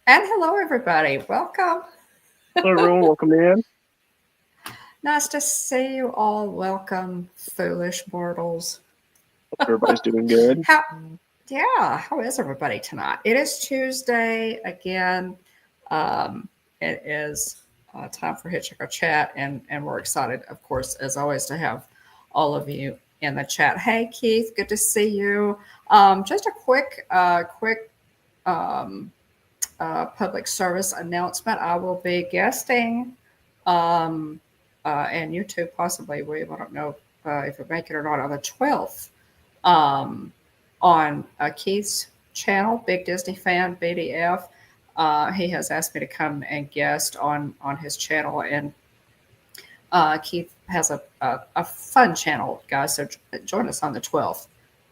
And hello, everybody. Welcome. Hello, everyone. Welcome in. Nice to see you all. Welcome, foolish mortals. Hope everybody's doing good. How? Yeah. How is everybody tonight? It is Tuesday again. Um, it is time for Hitchhiker Chat, and we're excited, of course, as always, to have all of you in the chat. Hey, Keith. Good to see you. Just a quick um, public service announcement. I will be guesting, um, and you too, possibly, William. I don't know if you make it or not, on the 12th um, on Keith's channel, Big Disney Fan, BDF. He has asked me to come and guest on his channel, and Keith has a fun channel, guys. So join us on the 12th,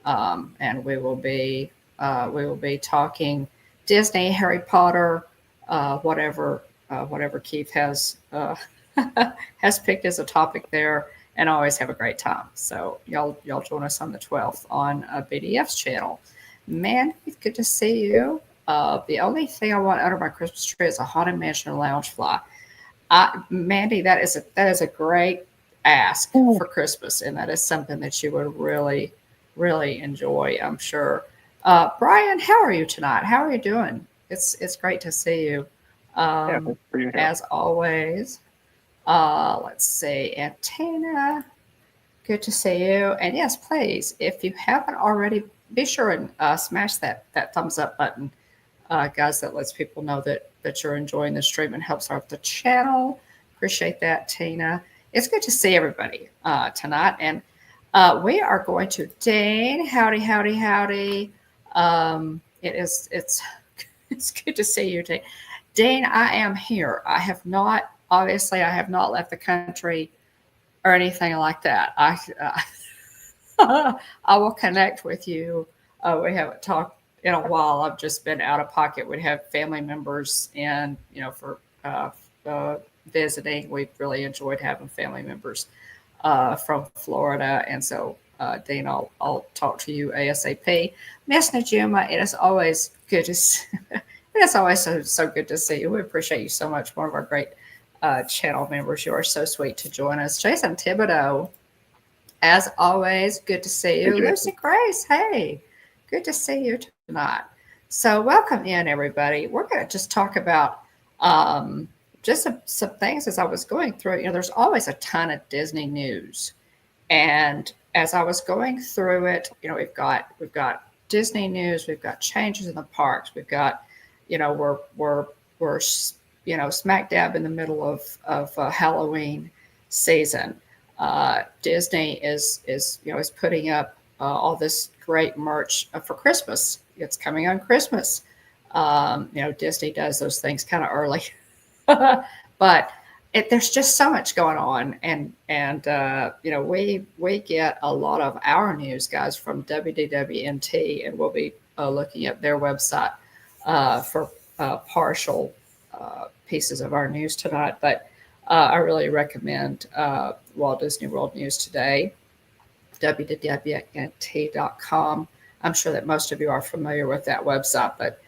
and we will be talking Disney, Harry Potter, whatever Keith has has picked as a topic there, and always have a great time. So y'all join us on the 12th on BDF's channel. Man, it's good to see you. The only thing I want under my Christmas tree is a haunted mansion lounge fly. Mandy, that is a great ask Oh, for Christmas, and that is something that you would really enjoy, I'm sure. Brian, how are you tonight? How are you doing? It's great to see you, yeah, thanks for being here. as always. Let's see, Antenna, good to see you. And yes, please, if you haven't already, be sure and smash that thumbs up button, guys. That lets people know that you're enjoying the stream and helps out the channel. Appreciate that, Tina. It's good to see everybody tonight, and we are going to Dane. Howdy, howdy, howdy. It's it's good to see you, Dane. Dane, I am here. I have not left the country or anything like that. I will connect with you. We haven't talked in a while. I've just been out of pocket. We'd have family members in, for uh, visiting. We've really enjoyed having family members from Florida, and so Dean, I'll talk to you ASAP. Miss Najuma, it is always good to see, it is always so good to see you. We appreciate you so much. One of our great channel members. You are so sweet to join us. Jason Thibodeau, as always, good to see Hey, you. Jason. Lucy Grace, hey, good to see you tonight. So, welcome in, everybody. We're going to just talk about just some things as I was going through. There's always a ton of Disney news, and as I was going through it, we've got Disney news, we've got changes in the parks, we've got, we're smack dab in the middle of Halloween season. Disney is putting up all this great merch for Christmas. It's coming on Christmas. Disney does those things kind of early, but there's just so much going on, and we get a lot of our news, guys, from WDWNT, and we'll be looking at their website for partial pieces of our news tonight. But I really recommend Walt Disney World News Today, www.nt.com. I'm sure that most of you are familiar with that website, but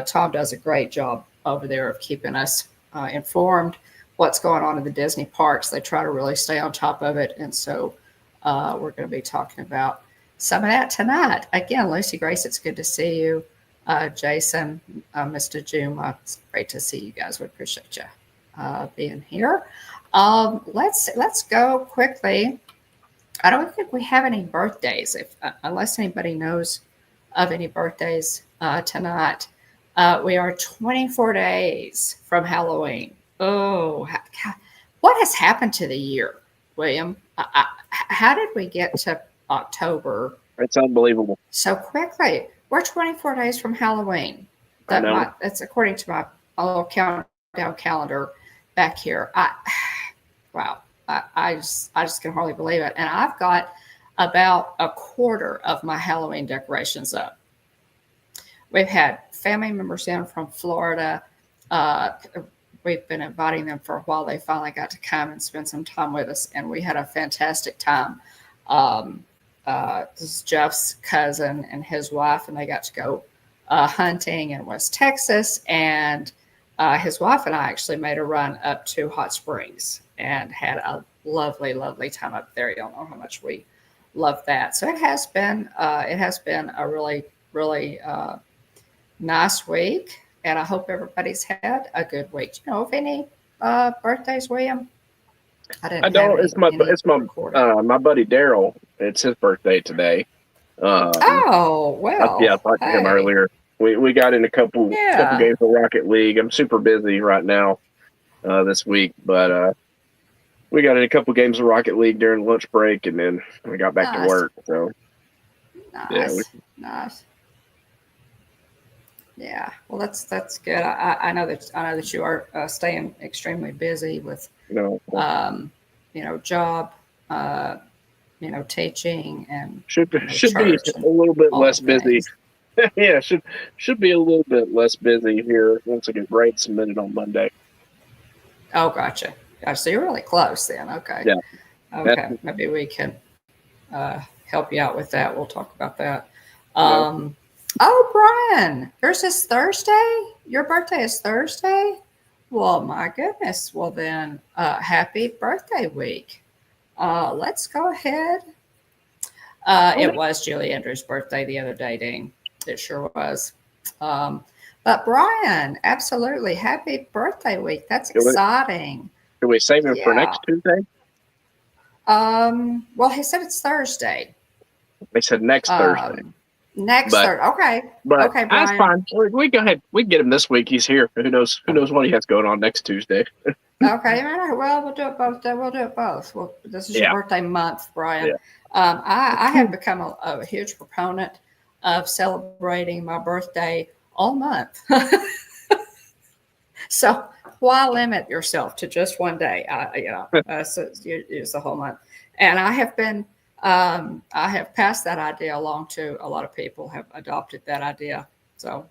Tom does a great job over there of keeping us informed what's going on in the Disney parks. They try to really stay on top of it, and so we're going to be talking about some of that tonight. Again, Lucy Grace, it's good to see you. Jason, Mr. Juma, it's great to see you guys. We appreciate you being here. Let's go quickly. I don't think we have any birthdays, if unless anybody knows of any birthdays tonight. We are 24 days from Halloween. Oh, what has happened to the year, William? How did we get to October It's unbelievable. so quickly? We're 24 days from Halloween. I know. That's according to my little countdown calendar back here. Wow, I just can hardly believe it. And I've got about a quarter of my Halloween decorations up. We've had family members in from Florida. Uh, we've been inviting them for a while. They finally got to come and spend some time with us, and we had a fantastic time. This is Jeff's cousin and his wife, and they got to go hunting in West Texas, and his wife and I actually made a run up to Hot Springs and had a lovely, lovely time up there. You don't know how much we love that. So it has been a really, really nice week, and I hope everybody's had a good week. Do you know of any birthdays, William? I don't. It's my my buddy Daryl. It's his birthday today. Oh well. I talked to him earlier. We got in a couple games of Rocket League. I'm super busy right now this week, but we got in a couple games of Rocket League during lunch break, and then we got back to work. So nice. Yeah, well, that's good. I know that you are staying extremely busy with job, teaching, and should be a little bit less busy. Yeah, should be a little bit less busy here once I get grades submitted on Monday. Oh, gotcha. So you're really close then. Okay. Yeah. Okay. Maybe we can help you out with that. We'll talk about that. Oh, Brian, yours is Thursday? Your birthday is Thursday? Well, my goodness. Well, then, happy birthday week. Let's go ahead. It was Julie Andrews' birthday the other day, Dean. It sure was. But Brian, absolutely. Happy birthday week. That's exciting. Can we save him for next Tuesday? Well, he said it's Thursday. They said next Thursday. Thursday. Okay. But okay, Brian. That's fine. We go ahead. We can get him this week. He's here. Who knows what he has going on next Tuesday. Okay. Well, we'll do it both. Well, this is your birthday month, Brian. Yeah. I have become a huge proponent of celebrating my birthday all month. So why limit yourself to just one day? So you use the whole month. And I have been, I have passed that idea along to a lot of people have adopted that idea. So,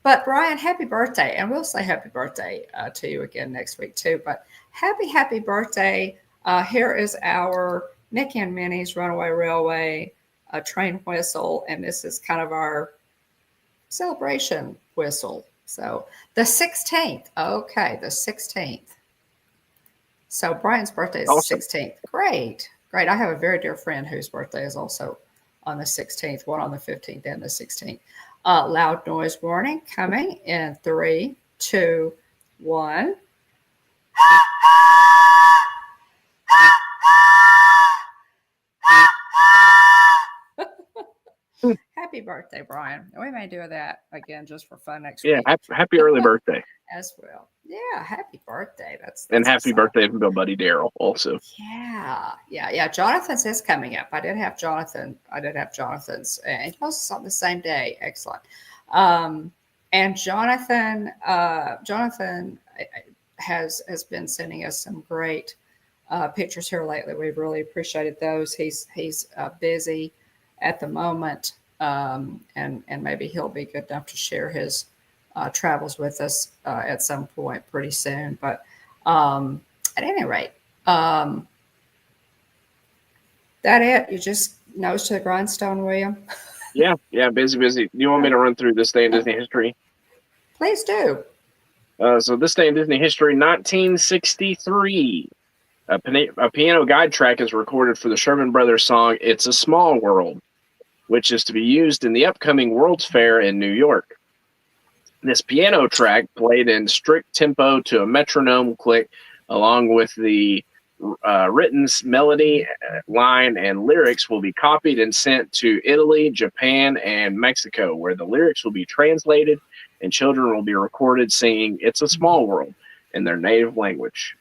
but Brian, happy birthday. And we'll say happy birthday to you again next week too. But happy birthday. Here is our Mickey and Minnie's Runaway Railway train whistle. And this is kind of our celebration whistle. So the 16th. Okay, the 16th. So Brian's birthday is the 16th. Great. I have a very dear friend whose birthday is also on the 16th, one on the 15th and the 16th. Loud noise warning coming in 3, 2, 1. Happy birthday, Brian. We may do that again just for fun next week. Yeah, happy early birthday. As well. Yeah, happy birthday. That's and happy birthday to my buddy Daryl also. Yeah. Jonathan's is coming up. I did have Jonathan's, and he was on the same day. Excellent. And Jonathan has been sending us some great pictures here lately. We've really appreciated those. He's busy at the moment, and maybe he'll be good enough to share his travels with us at some point pretty soon. But at any rate, that it? You just nose to the grindstone, William? Yeah, busy. Do you want me to run through this day in Disney history? Please do. So this day in Disney history, 1963. A piano guide track is recorded for the Sherman Brothers song "It's a Small World," which is to be used in the upcoming World's Fair in New York. This piano track, played in strict tempo to a metronome click, along with the written melody, line, and lyrics, will be copied and sent to Italy, Japan, and Mexico, where the lyrics will be translated and children will be recorded singing "It's a Small World" in their native language.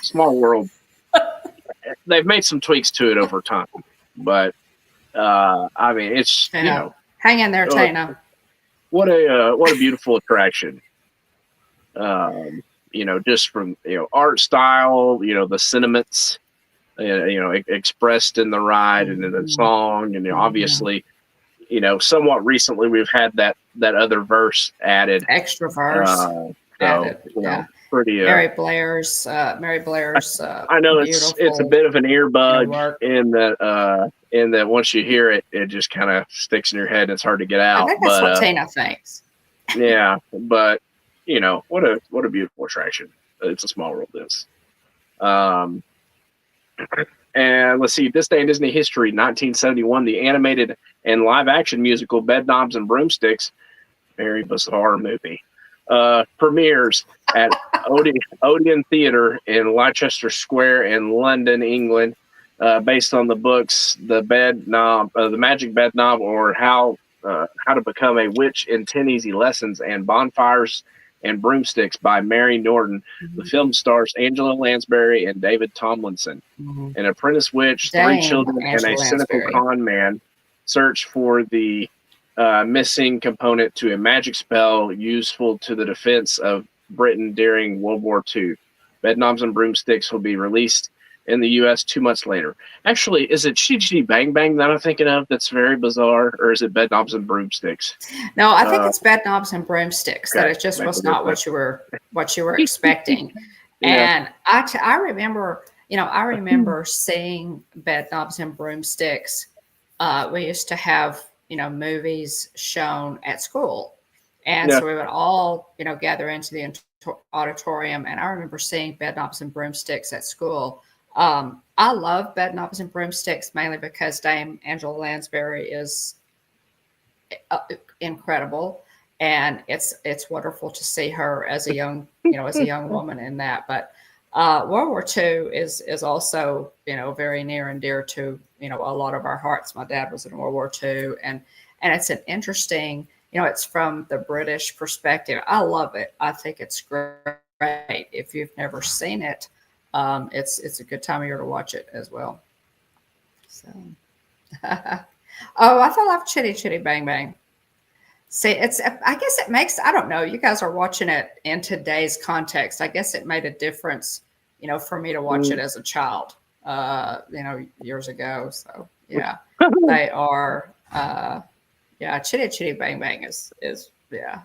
Small World. They've made some tweaks to it over time, but it's hang in there, Tano. What a beautiful attraction. Just from art style, the sentiments, expressed in the ride and in the song, and obviously, somewhat recently we've had that other verse added, extra verse. So, added. Yeah. pretty. Mary Blair's I know it's a beautiful, bit of an earbud work. in that once you hear it, it just kind of sticks in your head. And it's hard to get I out. think that's But what Tina thinks. yeah, but what a beautiful attraction. It's a Small World is. Um, and let's see, this day in Disney history, 1971, the animated and live action musical Bedknobs and Broomsticks, very bizarre movie, premieres at Odeon Theatre in Leicester Square in London, England, based on the books The Magic Bedknob, or How to Become a Witch in 10 Easy Lessons, and Bonfires and Broomsticks by Mary Norton. The film stars Angela Lansbury and David Tomlinson. An apprentice witch, three Dame children, and Angela a cynical Lansbury. con man search for the missing component to a magic spell useful to the defense of Britain during World War II. Bedknobs and Broomsticks will be released in the U.S. 2 months later. Actually, is it Chitty Chitty Bang Bang that I'm thinking of that's very bizarre, or is it Bedknobs and Broomsticks? No, I think it's Bedknobs and Broomsticks. Okay. That it just was not what you were expecting. Yeah. And I remember, I remember seeing Bedknobs and Broomsticks. We used to have, movies shown at school. And Yeah. so we would all, gather into the auditorium. And I remember seeing Bedknobs and Broomsticks at school. I love Bedknobs and Broomsticks mainly because Dame Angela Lansbury is incredible, and it's wonderful to see her as a young woman in that. But World War II is also very near and dear to a lot of our hearts. My dad was in World War II, and it's an interesting, it's from the British perspective. I love it. I think it's great. If you've never seen it, it's a good time of year to watch it as well. So, oh, I love Chitty Chitty Bang Bang. See, I guess it makes, I don't know, you guys are watching it in today's context. I guess it made a difference, for me to watch it as a child, years ago. So yeah, they are, Chitty Chitty Bang Bang is yeah,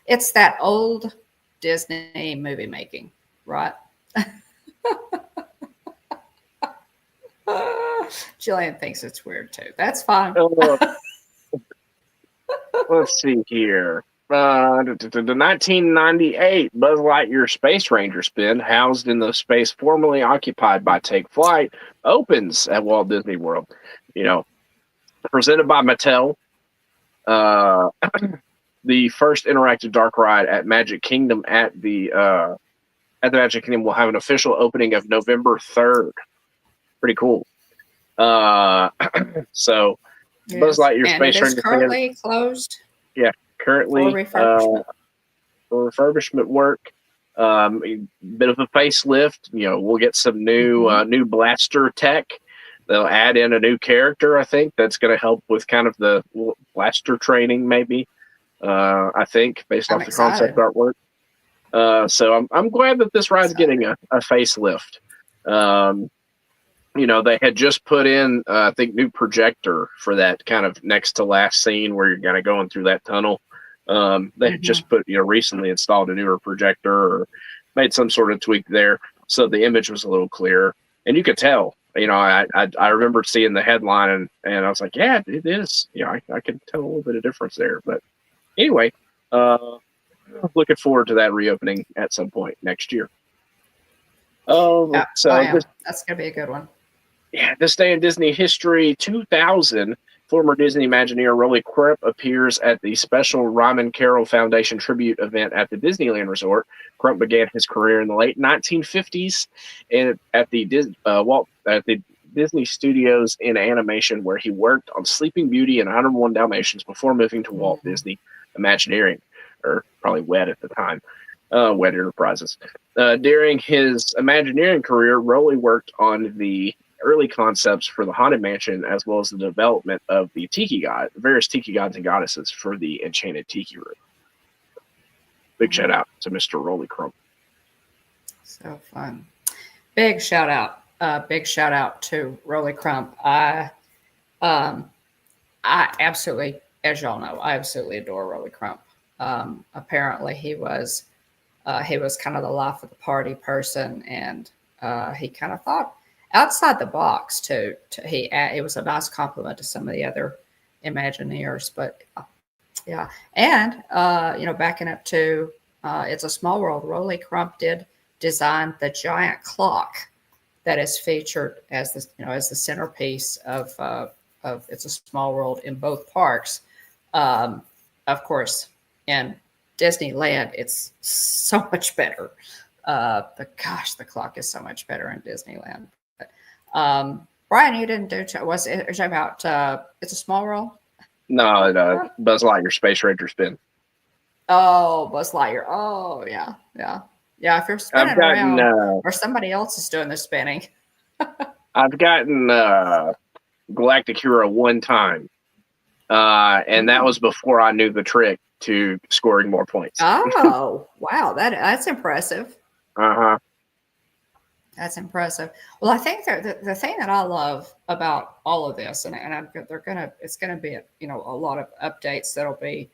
it's that old Disney movie making, right? Jillian thinks it's weird too. That's fine. Let's see here. The 1998 Buzz Lightyear Space Ranger spin, housed in the space formerly occupied by Take Flight, opens at Walt Disney World. Presented by Mattel. The first interactive dark ride at Magic Kingdom at the Magic Kingdom will have an official opening of November 3rd. Pretty cool. So Yes. Buzz Lightyear and Space it is Ranger currently closed. Yeah, currently for refurbishment work. A bit of a facelift. We'll get some new blaster tech. They'll add in a new character, I think, that's going to help with kind of the blaster training, maybe. I think, based off the concept artwork. So I'm glad that this ride's getting a facelift. They had just put in, I think, new projector for that kind of next to last scene where you're kind of going through that tunnel. They had just recently installed a newer projector or made some sort of tweak there, so the image was a little clearer, and you could tell. I remember seeing the headline and I was like, yeah, it is. I can tell a little bit of difference there. But anyway, looking forward to that reopening at some point next year. That's going to be a good one. Yeah, this day in Disney history, 2000, former Disney Imagineer Rolly Crump appears at the special Ryman Carroll Foundation tribute event at the Disneyland Resort. Crump began his career in the late 1950s at the Disney Studios in animation, where he worked on Sleeping Beauty and 101 Dalmatians before moving to Walt Disney Imagineering, or probably WED at the time. WED Enterprises. During his Imagineering career, Rolly worked on the early concepts for the Haunted Mansion, as well as the development of the various Tiki gods and goddesses for the Enchanted Tiki Room. Big shout out to Mr. Rolly Crump. So fun. Big shout out to Rolly Crump. I absolutely, as y'all know, I absolutely adore Rolly Crump. Apparently he was he was kind of the life of the party person, and he kind of thought outside the box too. It was a nice compliment to some of the other Imagineers, but yeah. And backing up to It's a Small World, Rolly Crump did design the giant clock that is featured as the centerpiece of It's a Small World in both parks. Of course, in Disneyland, it's so much better. The clock is so much better in Disneyland. But, Brian, you didn't do. Was it about It's a Small World? No, Buzz Lightyear Space Ranger spin. Oh, Buzz Lightyear. Oh, yeah. If you're spinning around, or somebody else is doing the spinning. I've gotten Galactic Hero one time, and that was before I knew the trick to scoring more points. Oh, wow, that's impressive. That's impressive. Well, I think the thing that I love about all of this, and it's gonna be a lot of updates that'll be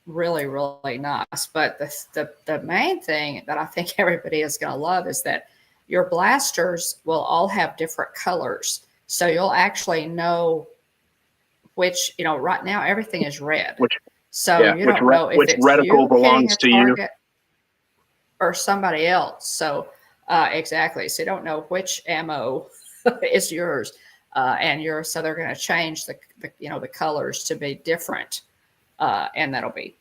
really, really nice. But the main thing that I think everybody is gonna love is that your blasters will all have different colors, so you'll actually know which. Right now everything is red, you don't know if it's reticle belongs to you or somebody else. So. Exactly. So you don't know which ammo is yours, so they're going to change the colors to be different, and that'll be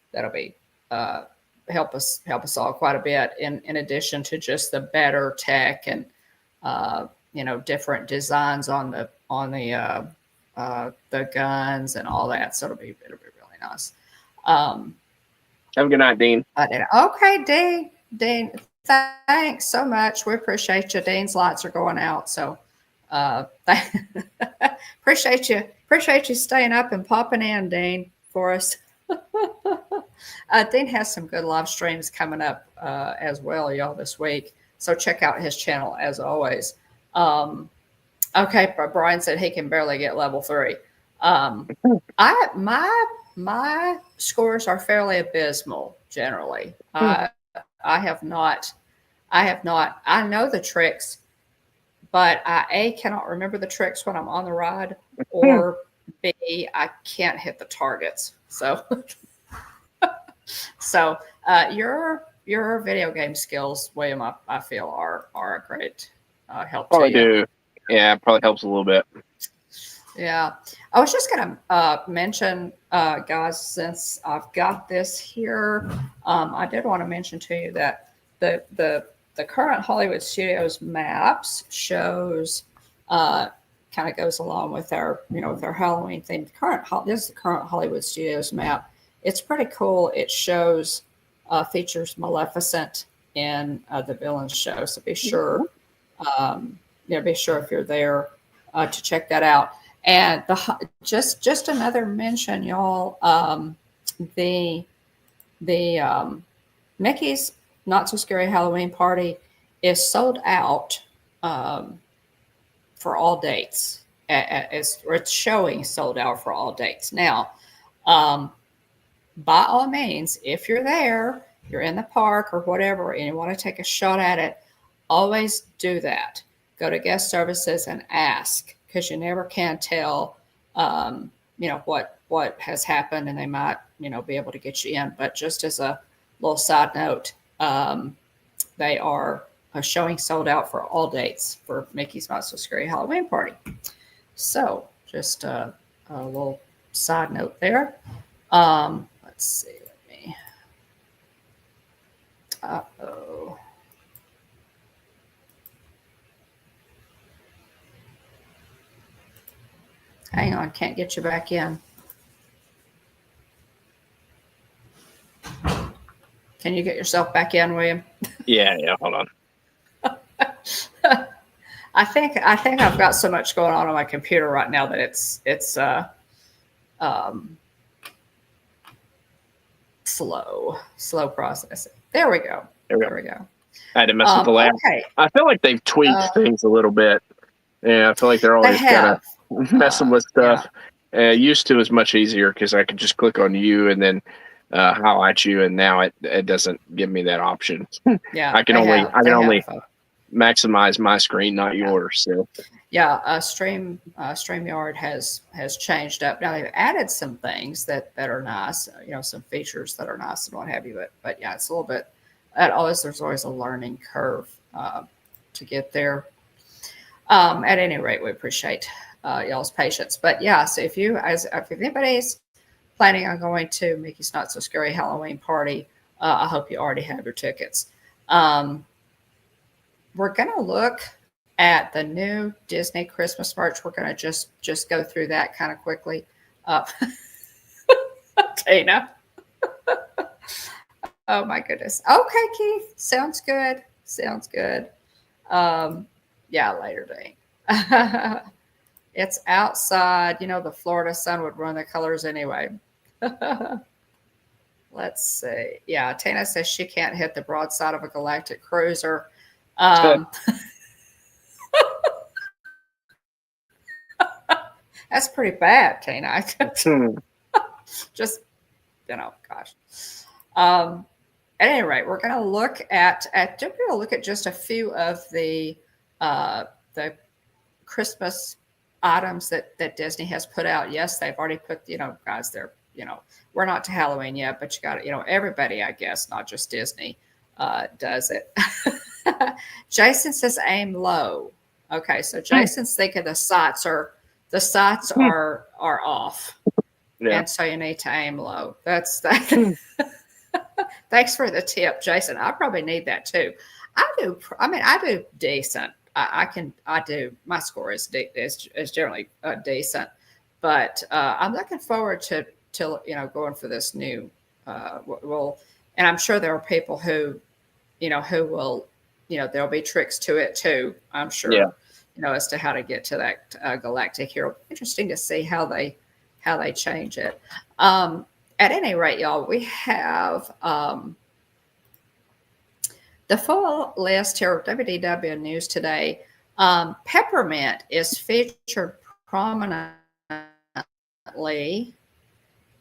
help us all quite a bit. In addition to just the better tech and different designs on the guns and all that. So it'll be really nice. Have a good night, Dean. Okay, Dean. Thanks so much. We appreciate you. Dean's lights are going out, so appreciate you staying up and popping in, Dean, for us. Dean has some good live streams coming up as well, y'all, this week. So check out his channel as always. Okay, Brian said he can barely get level 3. My scores are fairly abysmal generally. I have not. I know the tricks, but I cannot remember the tricks when I'm on the ride, or B, I can't hit the targets. So, your video game skills, William, I feel are a great help to you. Probably do. Yeah, it probably helps a little bit. Yeah. I was just going to mention, guys, since I've got this here, I did want to mention to you that the current Hollywood Studios maps shows kind of goes along with our Halloween theme. This is the current Hollywood Studios map. It's pretty cool. It shows features Maleficent in the villains show. So be sure if you're there to check that out. And just another mention, y'all. The Mickey's Not So Scary Halloween Party is sold out for all dates. It's showing sold out for all dates now. By all means, if you're there, you're in the park or whatever, and you want to take a shot at it, always do that. Go to guest services and ask. Because you never can tell, what has happened, and they might, be able to get you in. But just as a little side note, they are showing sold out for all dates for Mickey's Not So Scary Halloween Party. So just a little side note there. Let's see. Uh-oh. Hang on, can't get you back in. Can you get yourself back in, William? Yeah, hold on. I think I've got so much going on my computer right now that it's slow processing. There we go. I had to mess with the layout. Okay. I feel like they've tweaked things a little bit. Yeah, I feel like they're always kind of messing with stuff. Used to is much easier because I could just click on you and then highlight you, and now it doesn't give me that option. Yeah, I can only have. maximize my screen, not yours. So Yeah, StreamYard has changed up. Now they've added some things that are nice, some features that are nice and what have you. But yeah, it's a little bit. There's always a learning curve to get there. At any rate, we appreciate y'all's patience. But yeah, so if anybody's planning on going to Mickey's Not So Scary Halloween party, I hope you already have your tickets. We're gonna look at the new Disney Christmas merch. We're gonna just go through that kind of quickly. Tina. Oh my goodness. Okay, Keith. Sounds good. Sounds good. Yeah, later day. It's outside. The Florida sun would ruin the colors anyway. Let's see. Yeah, Tina says she can't hit the broadside of a galactic cruiser. That's pretty bad, Tina. Just, gosh. At any rate, we're going to look at just a few of the Christmas items that Disney has put out. Yes, they've already put, guys, we're not to Halloween yet, but you got to, everybody, I guess, not just Disney, does it. Jason says aim low. Okay, so Jason's thinking the sights are off. Yeah. And so you need to aim low. That's that. Thanks for the tip, Jason. I probably need that too. I do decent. I do. My score is generally decent, but I'm looking forward to going for this new. And I'm sure there are people who will, there'll be tricks to it too. I'm sure. Yeah. As to how to get to that galactic hero. Interesting to see how they change it. At any rate, y'all, we have the full list here of WDW News today. Peppermint is featured prominently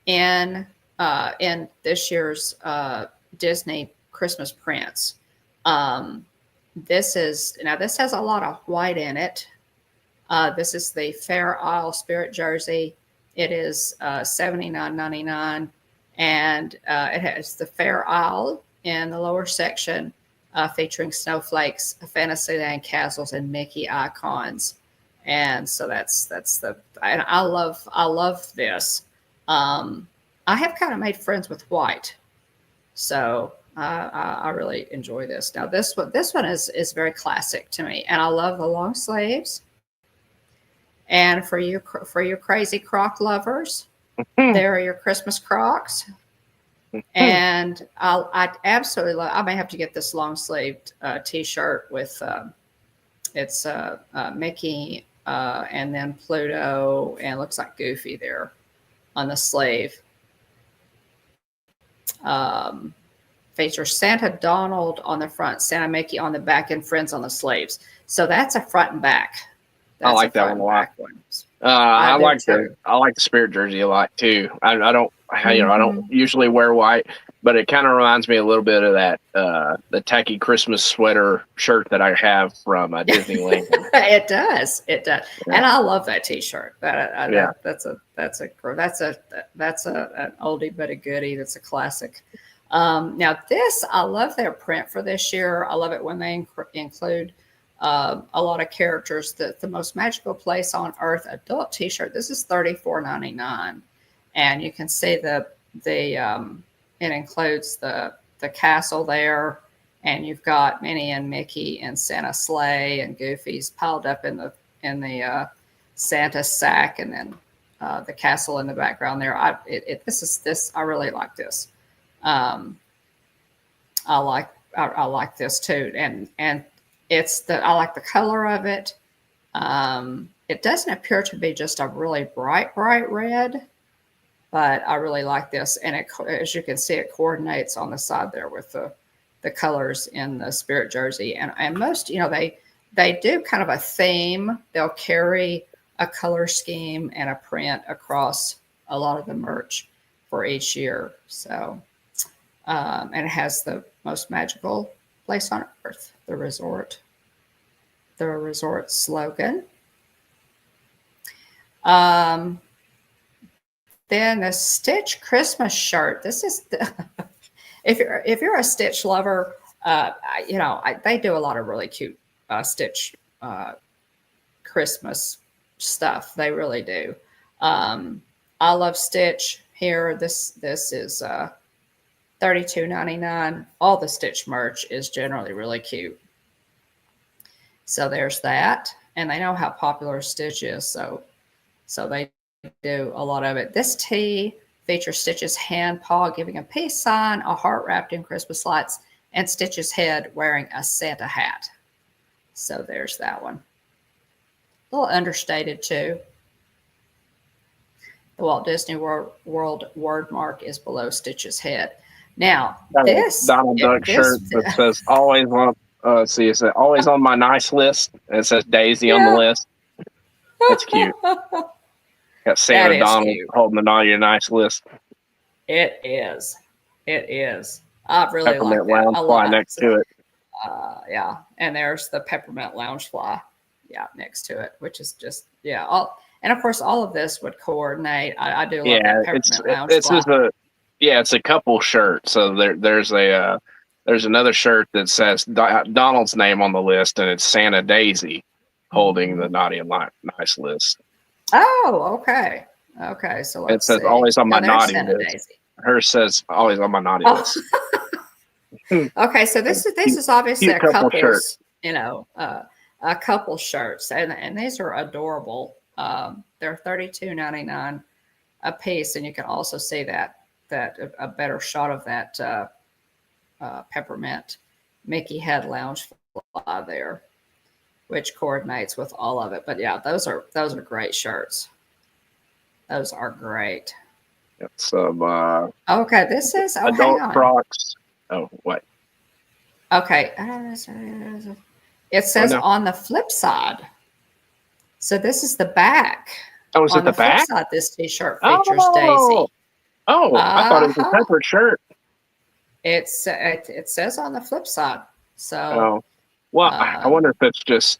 in this year's Disney Christmas prints. This has a lot of white in it. This is the Fair Isle Spirit jersey. It is $79.99, and it has the Fair Isle in the lower section, featuring snowflakes, Fantasyland castles, and Mickey icons. And so I love this. I have kind of made friends with white, so I really enjoy this. Now this one is very classic to me, and I love the long sleeves. And for you crazy Croc lovers, there are your Christmas Crocs. And I absolutely love. I may have to get this long sleeved T-shirt with it's Mickey and then Pluto, and looks like Goofy there on the sleeve. Features Santa Donald on the front, Santa Mickey on the back, and Friends on the sleeves. So that's a front and back. I like that one a lot. I like the Spirit jersey a lot too. I don't usually wear white, but it kind of reminds me a little bit of that the tacky Christmas sweater shirt that I have from Disneyland. It does, yeah. And I love that T-shirt. That's an oldie but a goodie. That's a classic. Now this, I love their print for this year. I love it when they include a lot of characters. The Most Magical Place on Earth adult T-shirt. This is $34.99, and you can see it includes the castle there, and you've got Minnie and Mickey and Santa sleigh and Goofy's piled up in the Santa sack, and then the castle in the background there. I really like this. I like this too, and I like the color of it. It doesn't appear to be just a really bright red, but I really like this. And as you can see, it coordinates on the side there with the colors in the Spirit jersey. And most, they do kind of a theme. They'll carry a color scheme and a print across a lot of the merch for each year. So, and it has the most magical place on earth, the resort. The resort slogan. Then the Stitch Christmas shirt. This is the, if you're a Stitch lover, they do a lot of really cute Stitch Christmas stuff. They really do. I love Stitch here. This is $32.99. All the Stitch merch is generally really cute. So there's that, and they know how popular Stitch is, so they do a lot of it. This tee features Stitch's hand paw giving a peace sign, a heart wrapped in Christmas lights, and Stitch's head wearing a Santa hat. So there's that one. A little understated too. The Walt Disney World word mark is below Stitch's head. Now, this Donald Duck shirt that says always on. See, it says always on my nice list. And it says Daisy on the list. That's cute. Got Santa Donald holding on your nice list. It is. It is. I really Peppermint like that. Lounge fly next to it. Yeah, and there's the Peppermint Lounge fly. Yeah, next to it, which is just and of course all of this would coordinate. I do love that Peppermint Lounge fly. It's a couple shirt. So there's another shirt that says Donald's name on the list, and it's Santa Daisy holding the naughty and nice list. Oh, okay. Okay, so let's see. It says always on my naughty list. Daisy. Hers says always on my naughty list. Okay, so this is obviously a couple's, a couple shirts, and these are adorable. They're $32.99 a piece, and you can also see that a better shot of that peppermint Mickey head lounge fly there, which coordinates with all of it. But yeah, those are great shirts. Those are great. It's okay, this is adult Crocs. Oh, what? Okay. It says on the flip side. So this is the back. Oh, is it the back? Flip side, this t-shirt features Daisy. Oh, I thought it was a separate shirt. It says on the flip side. So. Oh, well, I wonder if that's just.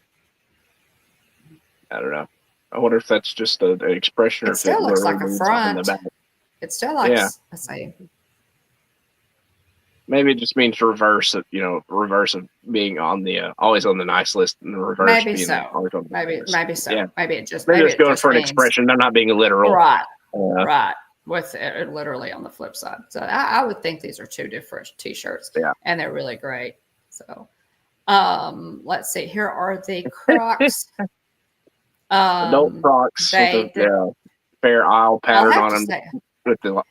I don't know. I wonder if that's just an expression. It still looks like a front. It still looks. Let's see. Maybe it just means reverse of, reverse of being on the always on the nice list, and the reverse. Maybe being so. Always on the Maybe so. Yeah. Maybe it just. Maybe it's going for an expression. They're not being literal. Right. Right. With it literally on the flip side. So I would think these are two different t-shirts. Yeah. And they're really great. So let's see. Here are the Crocs. Adult Crocs. Fair Isle pattern on them. With the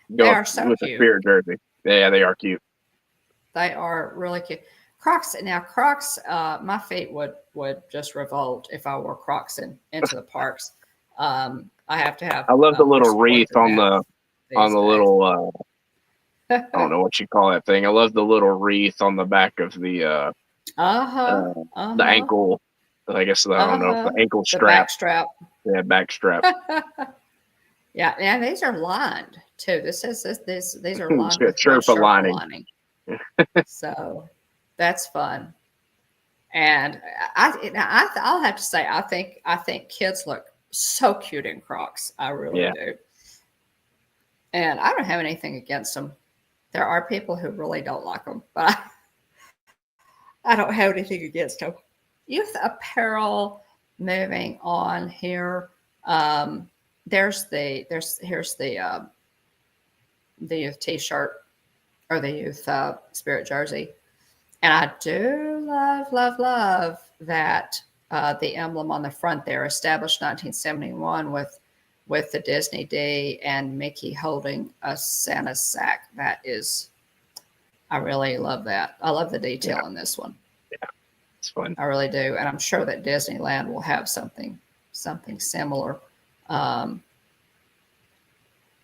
spirit jersey. Yeah, they are cute. They are really cute. Crocs. Now, Crocs, my feet would just revolt if I wore Crocs into the parks. I have to have. I love the little wreath on the little. I don't know what you call that thing. I love the little wreath on the back of the the ankle. I guess I don't know, the ankle strap. The back strap. Yeah, back strap. Yeah, and these are lined too. These are lined with Sherpa lining. So that's fun. And I'll have to say, I think kids look so cute in Crocs. I really do. And I don't have anything against them. There are people who really don't like them, but I don't have anything against them. Youth apparel. Moving on here. Here's the youth t-shirt or the youth spirit jersey, and I do love that the emblem on the front there, established 1971 with the Disney D and Mickey holding a Santa sack. That is, I really love that. I love the detail in this one. Yeah, it's fun. I really do, and I'm sure that Disneyland will have something similar.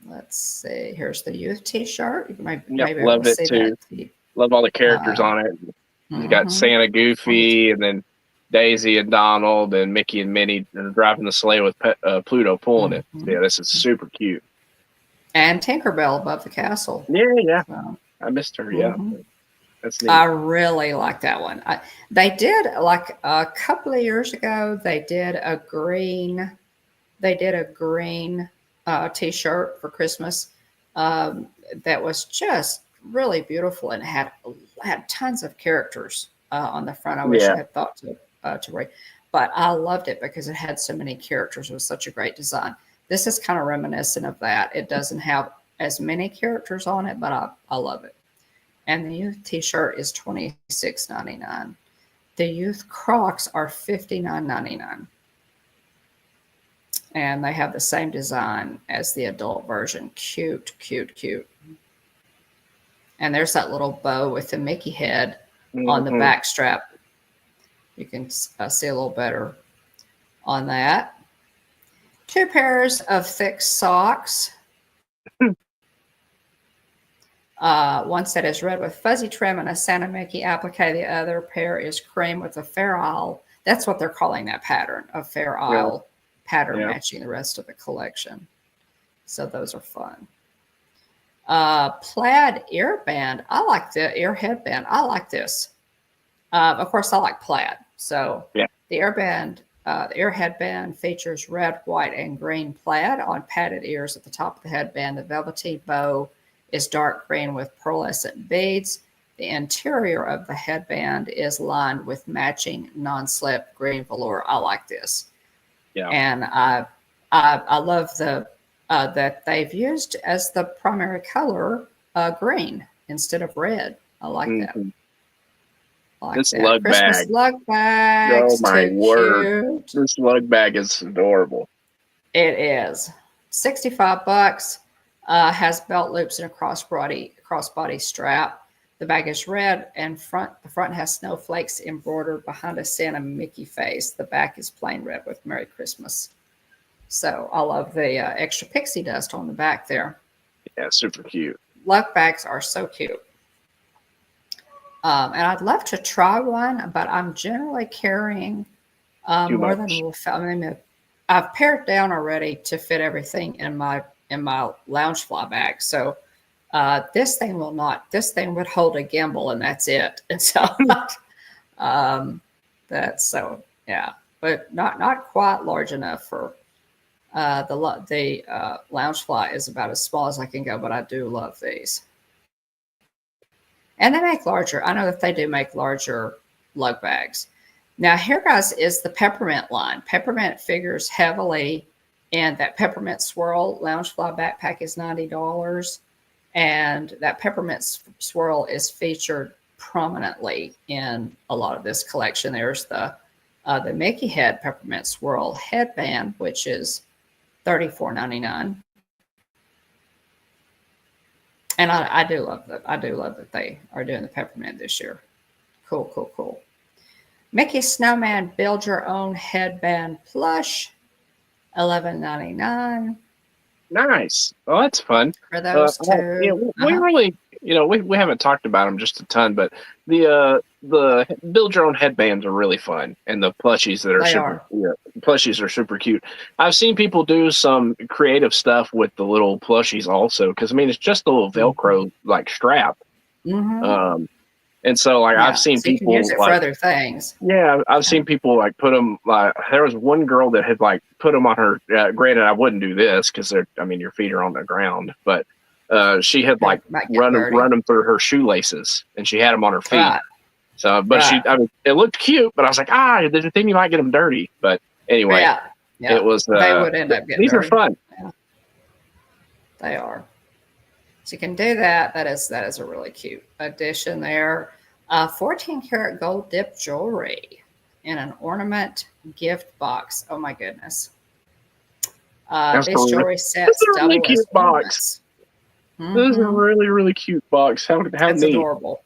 Let's see. Here's the youth T-shirt. Maybe love it too. Love all the characters on it. You got Santa, Goofy, and then Daisy and Donald, and Mickey and Minnie driving the sleigh with Pluto pulling it. Yeah, this is super cute. And Tinkerbell above the castle. Yeah. So, I missed her. Yeah, mhm. that's I neat. really like that one. They did like a couple of years ago. They did a green T-shirt for Christmas that was just really beautiful and had tons of characters on the front. I wish Yeah, I had thought to read, but I loved it because it had so many characters. It was such a great design. This is kind of reminiscent of that. It doesn't have as many characters on it, but I love it. And the youth T-shirt is $26.99. The youth Crocs are $59.99, and they have the same design as the adult version. Cute, cute, cute. And there's that little bow with the Mickey head on the hmm back strap. You can see a little better on that. Two pairs of thick socks. One set is red with fuzzy trim and a Santa Mickey applique. The other pair is cream with a Fair Isle. That's what they're calling that pattern, a Fair yeah, Isle pattern yeah. matching the rest of the collection. So those are fun. Plaid ear band. I like the ear headband. I like this. Of course, I like plaid. So Yeah. the ear headband features red, white, and green plaid on padded ears at the top of the headband. The velvety bow is dark green with pearlescent beads. The interior of the headband is lined with matching non-slip green velour. I like this, Yeah. and I love that they've used as the primary color green instead of red. I like that. hmm I like This that. lug Christmas bag. lug Oh bags, my too word. cute. This lug bag is adorable. It is $65. Has belt loops and a crossbody strap. The bag is red and the front has snowflakes embroidered behind a Santa Mickey face. The back is plain red with Merry Christmas. So I love the extra pixie dust on the back there. Yeah, super cute. Lug bags are so cute. And I'd love to try one, but I'm generally carrying Too more than much. will fit. I mean, I've pared down already to fit everything in my lounge fly bag. So this thing will not. This thing would hold a gimbal, and that's it. And so that's so yeah, but not quite large enough for the lounge fly is about as small as I can go. But I do love these, and they make larger. I know that they do make larger lug bags. Now, here, guys, is the peppermint line. Peppermint figures heavily in that peppermint swirl. Loungefly backpack is $90, and that peppermint swirl is featured prominently in a lot of this collection. There's the Mickey head peppermint swirl headband, which is $34.99. And I do love that. I do love that they are doing the peppermint this year. Cool, cool, cool. Mickey Snowman Build Your Own Headband Plush, $11.99 Nice. Well, that's fun. for those Yeah, two. we really, we haven't talked about them just a ton, but the build your own headbands are really fun, and the plushies that are They super, are. yeah, plushies are super cute. I've seen people do some creative stuff with the little plushies also, because I mean it's just a little Velcro like strap. Mm-hmm. And so like I've Yeah. seen So you can use people it for like other things. yeah, I've Yeah. seen people like put them. Like there was one girl that had like put them on her. Granted, I wouldn't do this because they're. I mean, your feet are on the ground, but she had They like might get dirty. run them through her shoelaces, and she had them on her feet. Right. So, but Right. I mean, it looked cute, but I was like, there's a thing you might get them dirty. But anyway, Yeah. Yeah. it was. They would end up getting These are dirty. fun. Yeah. They are. So you can do that. That is a really cute addition there. 14 karat gold dip jewelry in an ornament gift box. Oh my goodness. That's These jewelry This sets is a really double as cute box. ornaments. This is a Mm-hmm. really really cute box. How It's neat. adorable.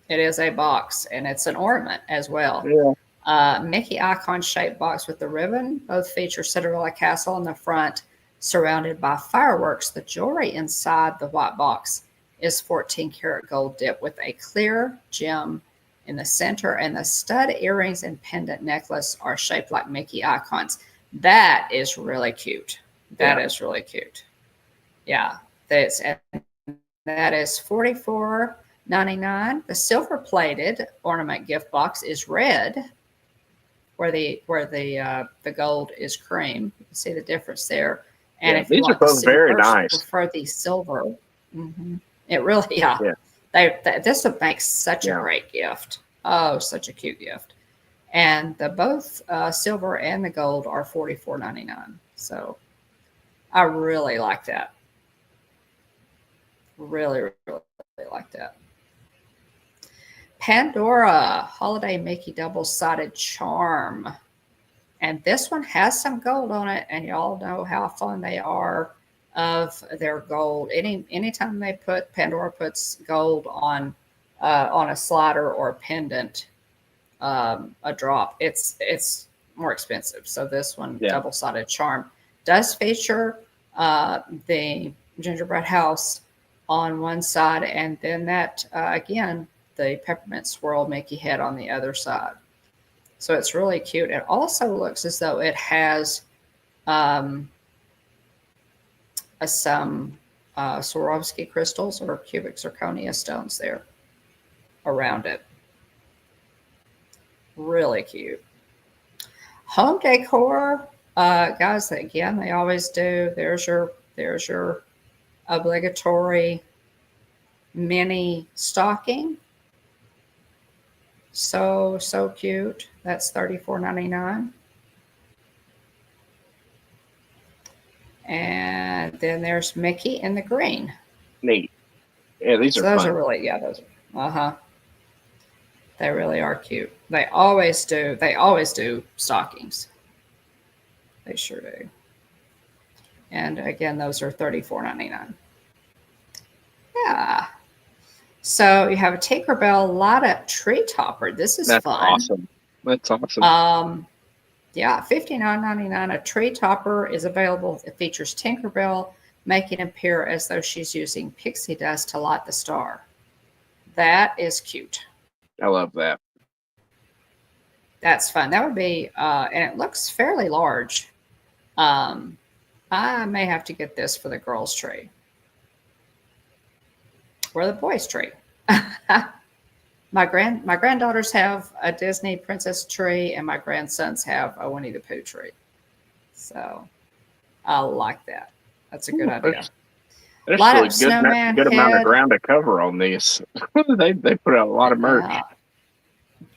It is a box, and it's an ornament as well. Yeah. Mickey icon shaped box with the ribbon. Both feature Cinderella Castle on the front, surrounded by fireworks. The jewelry inside the white box is 14 karat gold dip with a clear gem in the center, and the stud earrings and pendant necklace are shaped like Mickey icons. That is really cute. That is really cute. Yeah. and that is $44.99. The silver-plated ornament gift box is red, where the gold is cream. You can see the difference there. And Yeah, if you these are want the both very silver, nice. prefer the silver. It really, Yeah. This would make such a great gift. Oh, such a cute gift. And the both silver and the gold are $44.99. So I really like that. Really, really like that. Pandora Holiday Mickey double-sided charm. And this one has some gold on it, and y'all know how fond they are of their gold. Anytime Pandora puts gold on a slider or a pendant, a drop, it's more expensive. So this one, double-sided charm, does feature the gingerbread house on one side, and then that again, the peppermint swirl Mickey head on the other side. So it's really cute. It also looks as though it has some Swarovski crystals or cubic zirconia stones there around it. Really cute. Home decor, guys. Again, they always do. There's your obligatory mini stocking. So cute. That's $34.99. And then there's Mickey in the green. Neat. Yeah, these are those fun. are really, those are, they really are cute. They always do stockings. They sure do. And again, those are $34.99. Yeah. So you have a Tinkerbell light up tree topper. This is fun. Awesome. That's awesome. Yeah, $59.99. A tree topper is available. It features Tinkerbell making it appear as though she's using pixie dust to light the star. That is cute. I love that. That's fun. That would be, and it looks fairly large. I may have to get this for the girls' tree. Or the boys' tree. My granddaughters have a Disney princess tree, and my grandsons have a Winnie the Pooh tree. So I like that. That's a good idea. There's really good amount of ground to cover on these. they put out a lot of merch.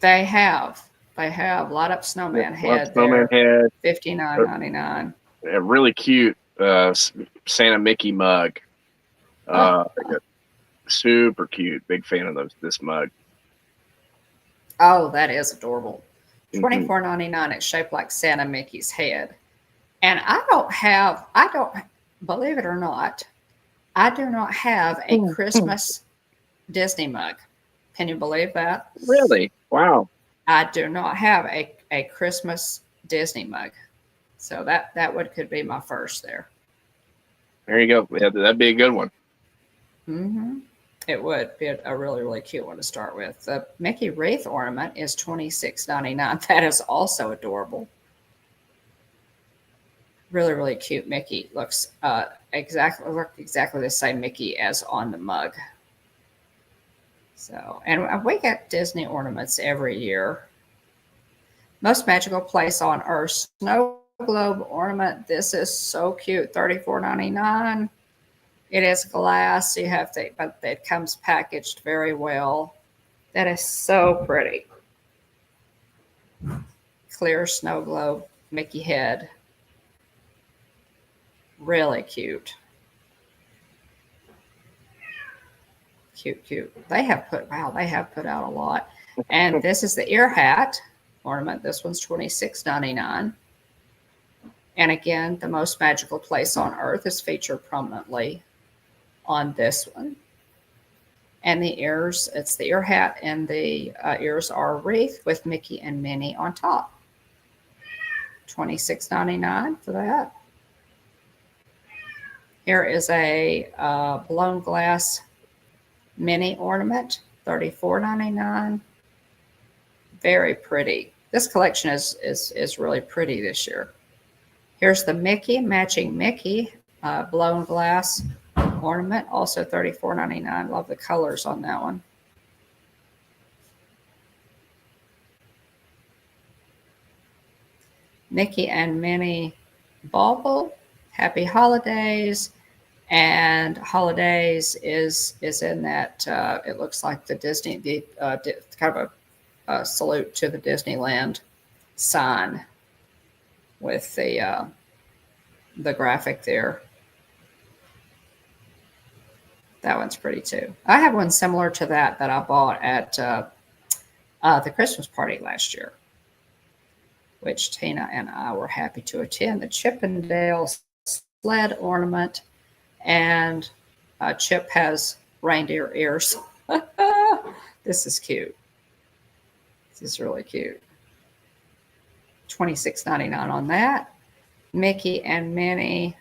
They have light up snowman head. Snowman head. $59.99. A really cute Santa Mickey mug. Super cute. Big fan of this mug. Oh, that is adorable. $24.99. It's shaped like Santa Mickey's head. And I don't believe it or not, I do not have a Christmas Disney mug. Can you believe that? Really? Wow. I do not have a Christmas Disney mug. So that could be my first there. There you go. Yeah, that'd be a good one. It would be a really, really cute one to start with. The Mickey wreath ornament is $26.99. That is also adorable. Really, really cute Mickey. Looks exactly the same Mickey as on the mug. So, and we get Disney ornaments every year. Most magical place on earth. Snow globe ornament. This is so cute. $34.99. It is glass. But it comes packaged very well. That is so pretty. Clear snow globe Mickey head. Really cute. Cute. They have put out a lot. And this is the ear hat ornament. This one's $26.99. And again, the most magical place on earth is featured prominently on this one. And the ears, it's the ear hat, and the ears are a wreath with Mickey and Minnie on top. $26.99 for that. Here is a blown glass mini ornament, $34.99. Very pretty. This collection is really pretty this year. Here's the Mickey, matching Mickey, blown glass ornament, also $34.99. Love the colors on that one. Mickey and Minnie bauble. Happy holidays. And holidays is in that it looks like the Disney, kind of a salute to the Disneyland sign with the graphic there. That one's pretty too. I have one similar to that I bought at the Christmas party last year, which Tina and I were happy to attend. The Chippendale sled ornament, and Chip has reindeer ears. This is cute. This is really cute. $26.99 on that. Mickey and Minnie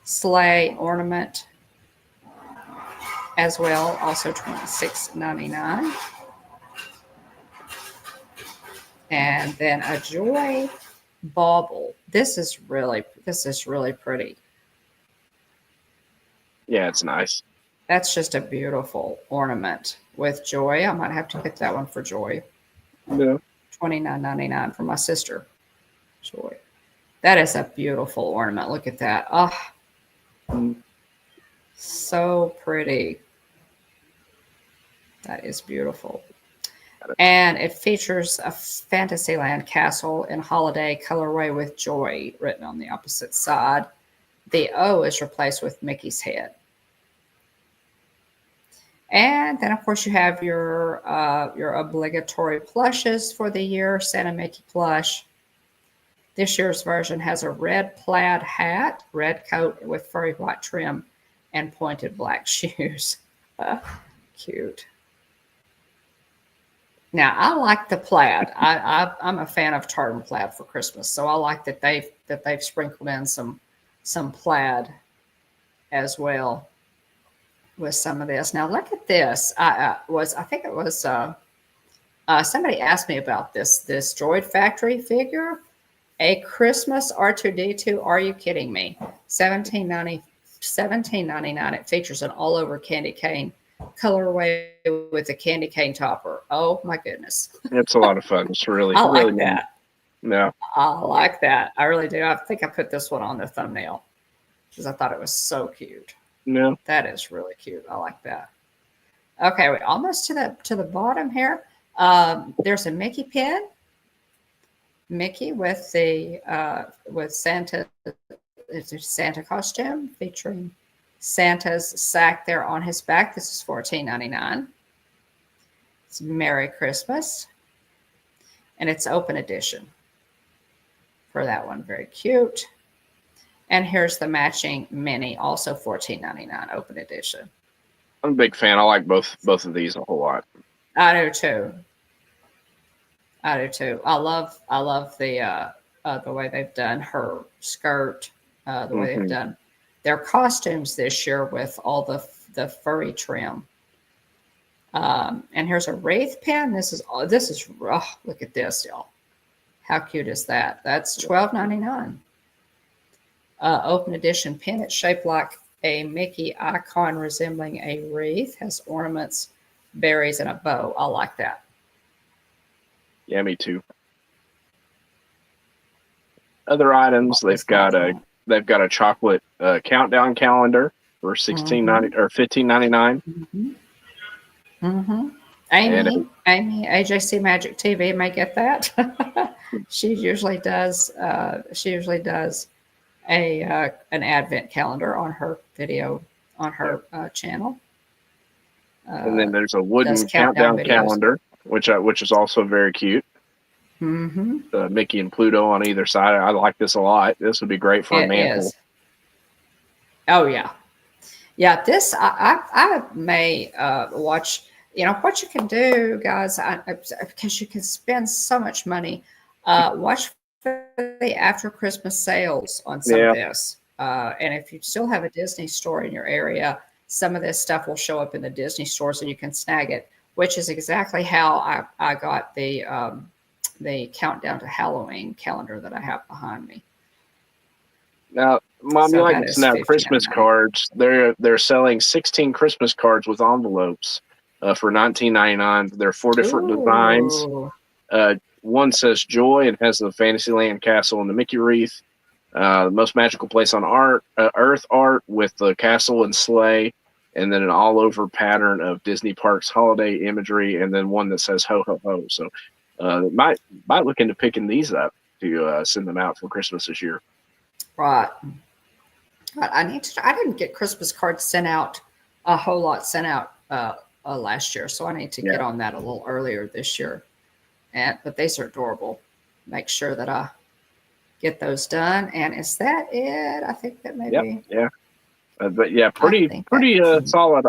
sleigh ornament as well, also $26.99. And then a joy bauble. This is really pretty. Yeah, it's nice. That's just a beautiful ornament with joy. I might have to pick that one for Joy. Yeah. $29.99 for my sister. Joy. That is a beautiful ornament. Look at that. Oh, so pretty. That is beautiful. And it features a Fantasyland castle in holiday colorway with joy written on the opposite side. The O is replaced with Mickey's head. And then, of course, you have your obligatory plushes for the year. Santa Mickey plush. This year's version has a red plaid hat, red coat with furry white trim, and pointed black shoes. Cute. Now, I like the plaid. I'm a fan of tartan plaid for Christmas, so I like that they've sprinkled in some plaid as well with some of this. Now, look at this. I think it was somebody asked me about this Droid Factory figure, a Christmas R2D2. Are you kidding me? $17.99. It features an all-over candy cane colorway with a candy cane topper. Oh my goodness. It's a lot of fun. It's really, I like really that. Yeah. I like that. I really do. I think I put this one on the thumbnail because I thought it was so cute. No. That is really cute. I like that. Okay, we're almost to the bottom here. There's a Mickey pin. Mickey with the with Santa. It's a Santa costume featuring Santa's sack there on his back. This is $14.99. It's Merry Christmas. And it's open edition for that one. Very cute. And here's the matching mini, also $14.99, open edition. I'm a big fan. I like both of these a whole lot. I do too. I love the way they've done her skirt, the way they've done their costumes this year with all the furry trim. And here's a wreath pin. This is look at this, y'all. How cute is that? That's $12.99. Open edition pin. It's shaped like a Mickey icon resembling a wreath. Has ornaments, berries, and a bow. I like that. Yeah, me too. Other items, they've got a chocolate countdown calendar for $16.90 or $15.99. Amy, AJC Magic TV may get that. She usually does an advent calendar on her video on her channel. And then there's a wooden countdown calendar, which is also very cute. Mickey and Pluto on either side. I like this a lot. This would be great for a mantle. Oh yeah. This I may watch. You know what you can do, guys, because you can spend so much money. Watch for the after Christmas sales on some of this. And if you still have a Disney store in your area, some of this stuff will show up in the Disney stores and you can snag it, which is exactly how I got the countdown to Halloween calendar that I have behind me. Now, Mom, you So like that to is know Christmas $15.99. cards? They're selling 16 Christmas cards with envelopes for $19.99. There are 4 different designs. Ooh. One says Joy and has the Fantasyland castle and the Mickey wreath. The most magical place on Earth art with the castle and sleigh, and then an all-over pattern of Disney Parks holiday imagery, and then one that says ho ho ho. So, might look into picking these up to send them out for Christmas this year. Right. But I need to. I didn't get Christmas cards sent out a whole lot sent out last year, so I need to Yeah. get on that a little earlier this year. But these are adorable. Make sure that I get those done. And is that it? I think that Yep. maybe. Yeah. But yeah, I pretty think that. solid.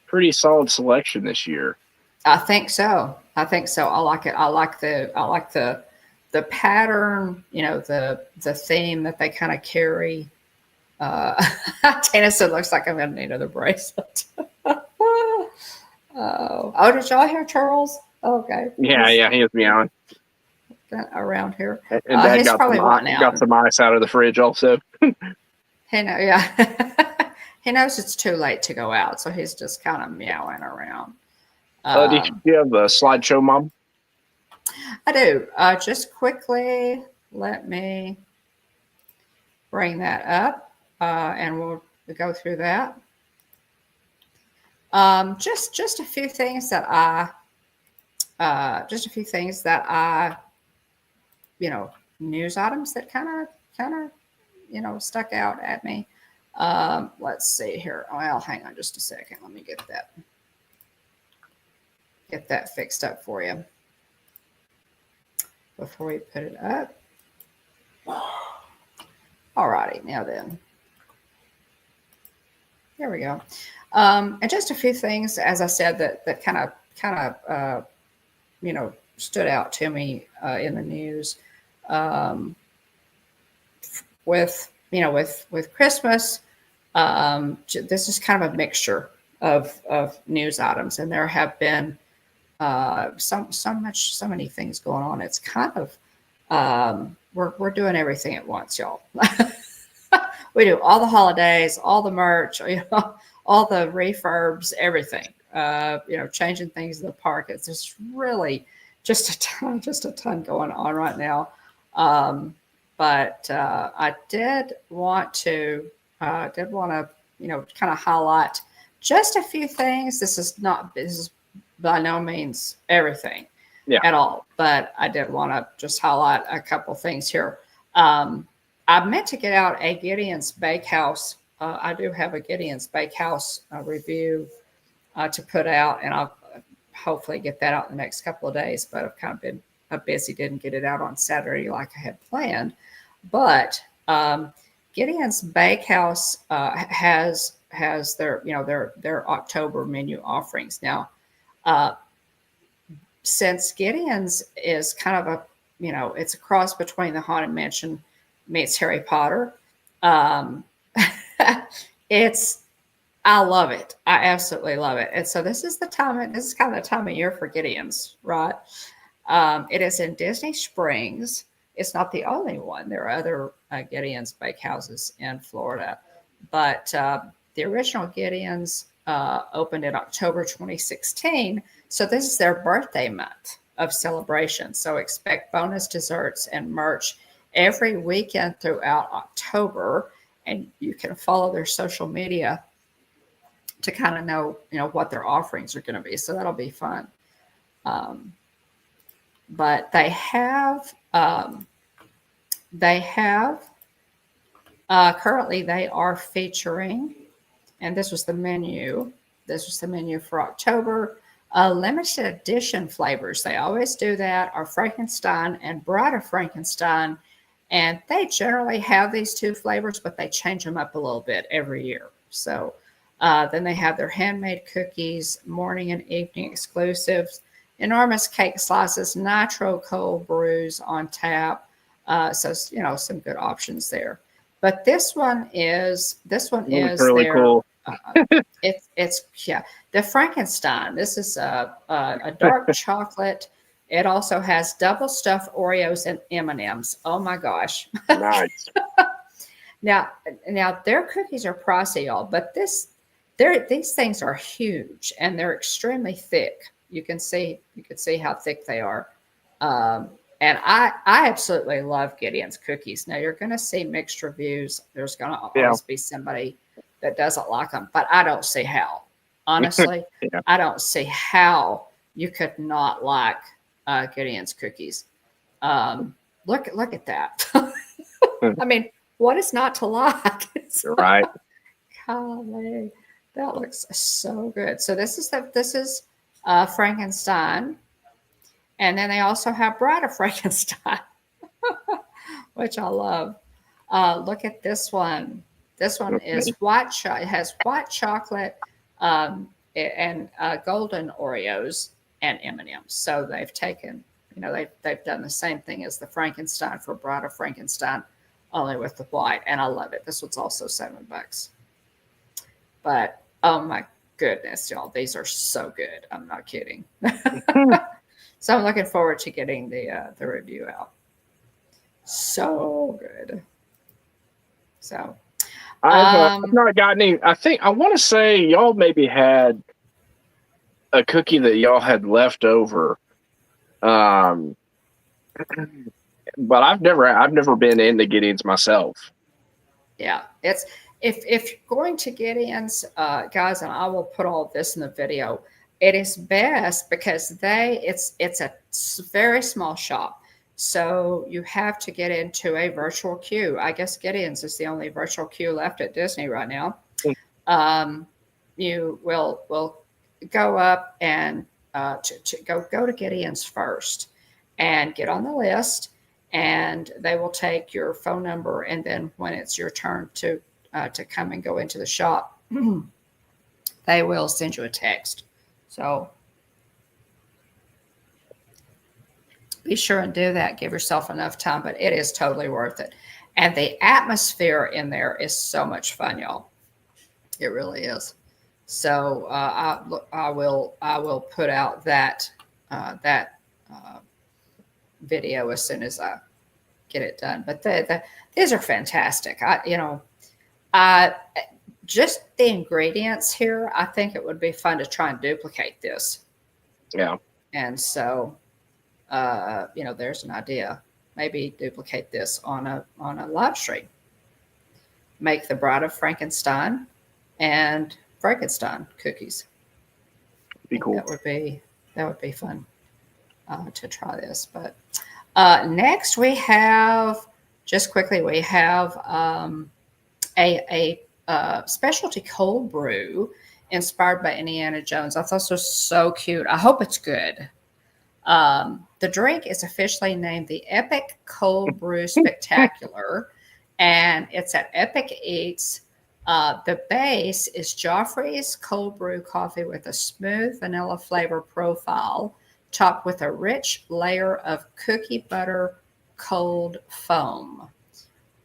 Pretty solid selection this year. I think so. I think so. I like it. I like the pattern. You know, the theme that they kind of carry. Tennyson looks like I'm gonna need another bracelet. Oh, did y'all hear Charles? Okay. Yeah, yeah, he was meowing. Around here. And Dad He's probably wanting out. got some ice out of the fridge also. He know, yeah. He knows it's too late to go out, so he's just kind of meowing around. Do you have a slideshow, Mom? I do. Just quickly, let me bring that up, and we'll go through that. Just a few things that I, news items that kind of, stuck out at me. Let's see here. Well, hang on just a second. Let me get that fixed up for you before we put it up. Alrighty, now then. There we go. And just a few things, as I said, that kind of stood out to me in the news. With Christmas, this is kind of a mixture of news items, and there have been so many things going on. It's kind of we're doing everything at once, y'all. We do all the holidays, all the merch, all the refurbs, everything. Changing things in the park. It's just really just a ton going on right now. But I did want to kind of highlight just a few things. This is by no means everything at all, but I did want to just highlight a couple things here. I meant to get out a Gideon's Bakehouse. I do have a Gideon's Bakehouse review to put out, and I'll hopefully get that out in the next couple of days. But I've kind of been busy, didn't get it out on Saturday like I had planned. But Gideon's Bakehouse has their October menu offerings now. Since Gideon's is kind of it's a cross between the Haunted Mansion meets Harry Potter. I love it. I absolutely love it. And so this is kind of the time of year for Gideon's, right? It is in Disney Springs. It's not the only one. There are other Gideon's Bakehouses in Florida, but the original Gideon's opened in October 2016. So this is their birthday month of celebration. So expect bonus desserts and merch every weekend throughout October, and you can follow their social media to kind of know what their offerings are going to be. So that'll be fun. But they have currently they are featuring, and this was the menu. This was the menu for October. Limited edition flavors. They always do that. Are Frankenstein and Bride of Frankenstein. And they generally have these two flavors, but they change them up a little bit every year. So then they have their handmade cookies, morning and evening exclusives, enormous cake slices, nitro cold brews on tap. So some good options there. But this one is really their, cool. it's the Frankenstein. This is a dark chocolate It also has double stuffed Oreos and M&Ms. Oh my gosh. Nice. Now, their cookies are pricey, y'all, but these things are huge and they're extremely thick. You can see how thick they are. Um, and I absolutely love Gideon's cookies. Now you're going to see mixed reviews. There's going to Yeah. always be somebody that doesn't like them, but I don't see how. Honestly, Yeah. I don't see how you could not like Gideon's cookies. Look at that. I mean, what is not to like? You're right. Golly, that looks so good. So this is Frankenstein, and then they also have Bride of Frankenstein, which I love. Look at this one. This one is white. It has white chocolate and golden Oreos and M&Ms. So they've taken, they've done the same thing as the Frankenstein for Bride of Frankenstein, only with the white, and I love it. This one's also $7. But oh my goodness, y'all, these are so good. I'm not kidding. So I'm looking forward to getting the review out. So good. So I've not gotten any. I want to say y'all maybe had a cookie that y'all had left over. But I've never been into Gideon's myself. Yeah, it's if you're going to Gideon's, guys, and I will put all of this in the video. It is best because it's a very small shop, so you have to get into a virtual queue. I guess Gideon's is the only virtual queue left at Disney right now. You will go up and to go to Gideon's first and get on the list, and they will take your phone number, and then when it's your turn to come and go into the shop, they will send you a text. So be sure and do that. Give yourself enough time, but it is totally worth it. And the atmosphere in there is so much fun, y'all. It really is. So I will put out that video as soon as I get it done. But these are fantastic. Just the ingredients here, I think it would be fun to try and duplicate this. Yeah. And so, there's an idea. Maybe duplicate this on a live stream. Make the Bride of Frankenstein and Frankenstein cookies. Be cool. That would be fun to try this. But next we have, just quickly, we have a specialty cold brew inspired by Indiana Jones. I thought this was so cute. I hope it's good. The drink is officially named the Epic Cold Brew Spectacular, and it's at Epic Eats. The base is Joffrey's cold brew coffee with a smooth vanilla flavor profile, topped with a rich layer of cookie butter cold foam.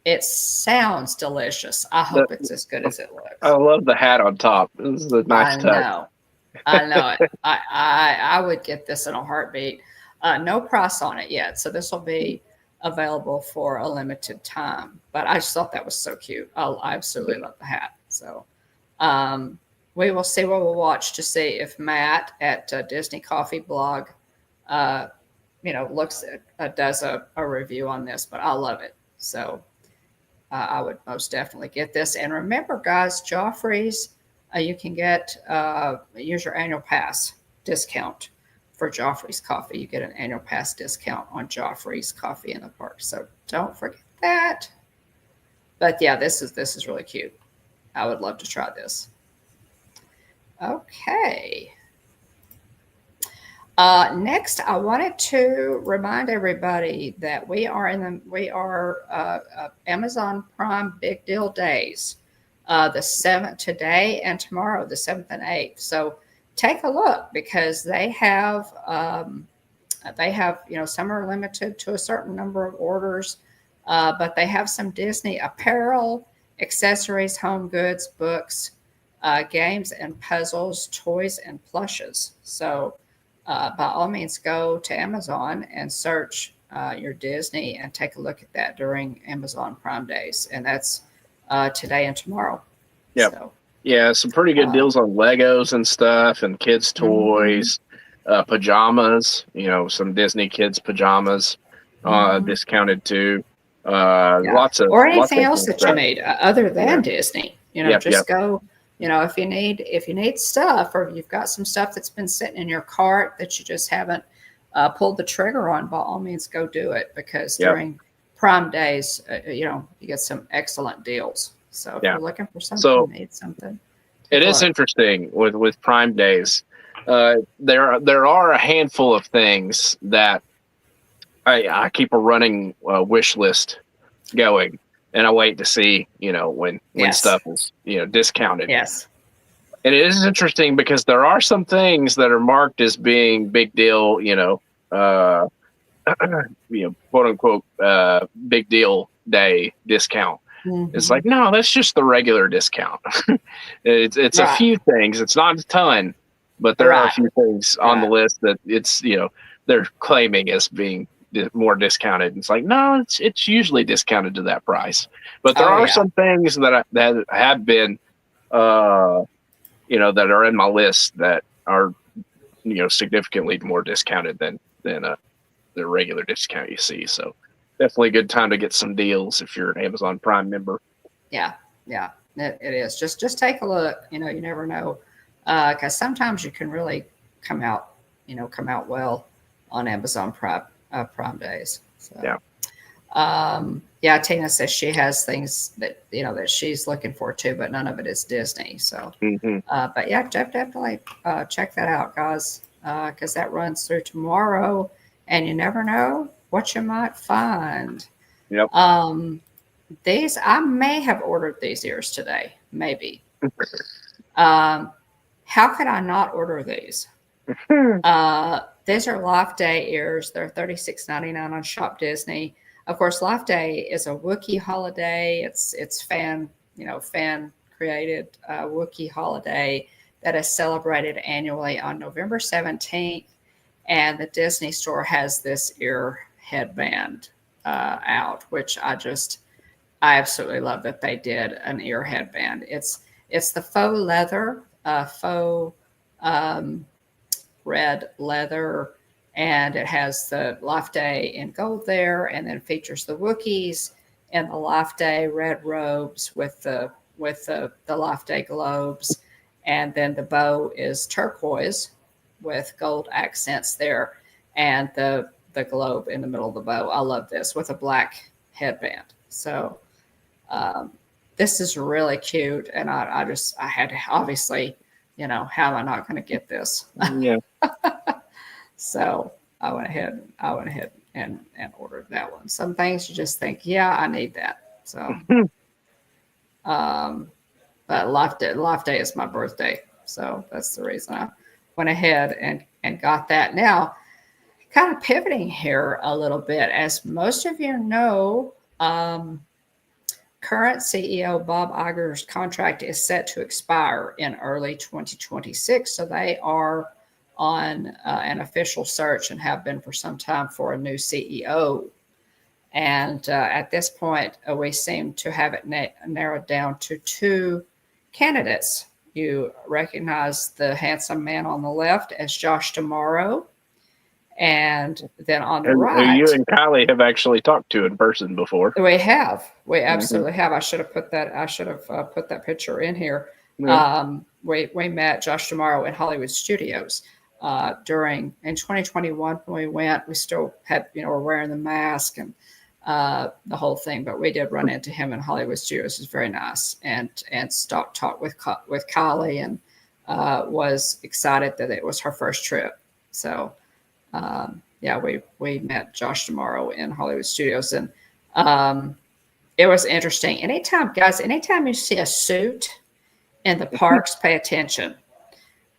It sounds delicious. I hope it's as good as it looks. I love the hat on top. This is a nice touch. I know it. I would get this in a heartbeat. No price on it yet, so this will be available for a limited time. But I just thought that was so cute. I absolutely love the hat. So we will see what we'll watch to see if Matt at Disney Coffee Blog, looks at does a review on this. But I love it. So I would most definitely get this. And remember, guys, Joffrey's, you can get use your annual pass discount for Joffrey's coffee. You get an annual pass discount on Joffrey's coffee in the park. So don't forget that. But yeah, this is really cute. I would love to try this. Okay. Next, I wanted to remind everybody that we are Amazon Prime Big Deal Days, the 7th today and tomorrow, the 7th and 8th. So take a look, because they have some are limited to a certain number of orders, but they have some Disney apparel, accessories, home goods, books, games and puzzles, toys and plushes. So by all means go to Amazon and search your Disney and take a look at that during Amazon Prime Days, and that's today and tomorrow. Yep. So, Yeah, some pretty good deals on Legos and stuff, and kids' mm-hmm, toys, pajamas. Some Disney kids' pajamas, mm-hmm. discounted too. Yeah, Lots of or lots anything of else good that you stuff. need other Yeah. than Disney. Yep. Just go. If you need stuff, or you've got some stuff that's been sitting in your cart that you just haven't pulled the trigger on, by all means, go do it, because Yep. during Prime Days, you get some excellent deals. So if Yeah. you're looking for something, So need something, it take a is look. interesting with Prime Days. There are a handful of things that I keep a running wish list going, and I wait to see when Yes, stuff is discounted. yes. And it is interesting because there are some things that are marked as being big deal, uh, quote unquote, big deal day discount. It's Mm-hmm. like, no, that's just the regular discount. it's a Right, few things. It's not a ton, but there are a right, few things on the right. list that they're claiming as being more discounted. It's like, no, it's usually discounted to that price. But there Oh are yeah. some things that have been uh that are in my list that are significantly more discounted than the regular discount you see. So definitely a good time to get some deals if you're an Amazon Prime member. Yeah, yeah, it is. Just take a look. You never know, because sometimes you can really come out, come out well on Amazon Prime Days. So, Yeah. yeah, Tina says she has things that that she's looking for too, but none of it is Disney. So, Hmm. but yeah, definitely check that out, guys, because that runs through tomorrow, and you never know what you might find. Yep. Um, these I may have ordered these ears today, maybe. Um, how could I not order these? These are Life Day ears. They're $36.99 on Shop Disney. Of course, Life Day is a Wookiee holiday. It's fan created Wookiee holiday that is celebrated annually on November 17th. And the Disney Store has this ear headband out, which I absolutely love that they did an ear headband. It's the faux leather, faux um, red leather, and it has the Life Day in gold there, and then features the Wookiees and the Life Day red robes with the Life Day globes, and then the bow is turquoise with gold accents there, and the globe in the middle of the bow. I love this with a black headband. So um, this is really cute, and I had to obviously, how am I not going to get this? Yeah. So I went ahead and ordered that one. Some things you just think, yeah, I need that. So, um, but Life Day is my birthday, so that's the reason I went ahead and got that. Now, kind of pivoting here a little bit, as most of you know. Current CEO Bob Iger's contract is set to expire in early 2026, so they are on an official search and have been for some time for a new CEO. And at this point, we seem to have it narrowed down to two candidates. You recognize the handsome man on the left as Josh Tomorrow, and then on the And who you right, and Kylie have actually talked to in person before. we have. We Hmm. absolutely have. I should have put that. I should have put that picture in here. Yeah. We met Josh Tomorrow in Hollywood Studios during in 2021 when we went. We still had we're wearing the mask and the whole thing, but we did run into him in Hollywood Studios. It was very nice and stopped talk with Kylie and was excited that it was her first trip. So yeah, we met Josh Tomorrow in Hollywood Studios, and um, it was interesting. Anytime you see a suit in the parks, pay attention,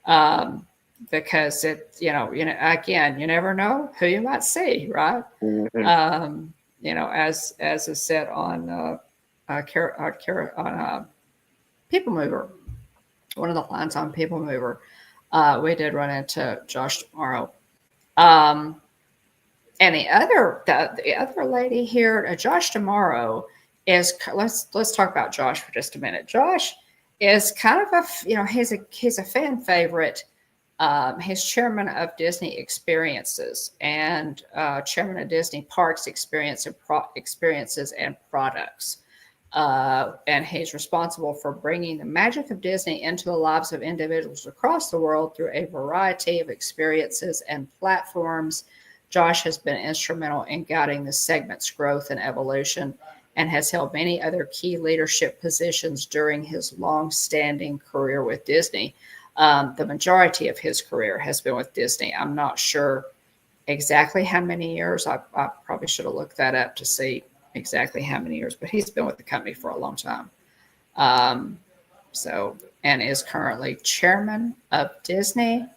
um, because again, you never know who you might see, right? Hmm. As is said on on People Mover, one of the lines on People Mover. We did run into Josh tomorrow. And the other lady here, Josh tomorrow, is let's talk about Josh for just a minute. Josh is kind of he's a fan favorite. He's chairman of Disney Experiences and chairman of Disney Parks Experiences and Products. And he's responsible for bringing the magic of Disney into the lives of individuals across the world through a variety of experiences and platforms. Josh has been instrumental in guiding the segment's growth and evolution and has held many other key leadership positions during his long-standing career with Disney. The majority of his career has been with Disney. I'm not sure exactly how many years. I probably should have looked that up to see exactly how many years, but he's been with the company for a long time. And is currently chairman of Disney.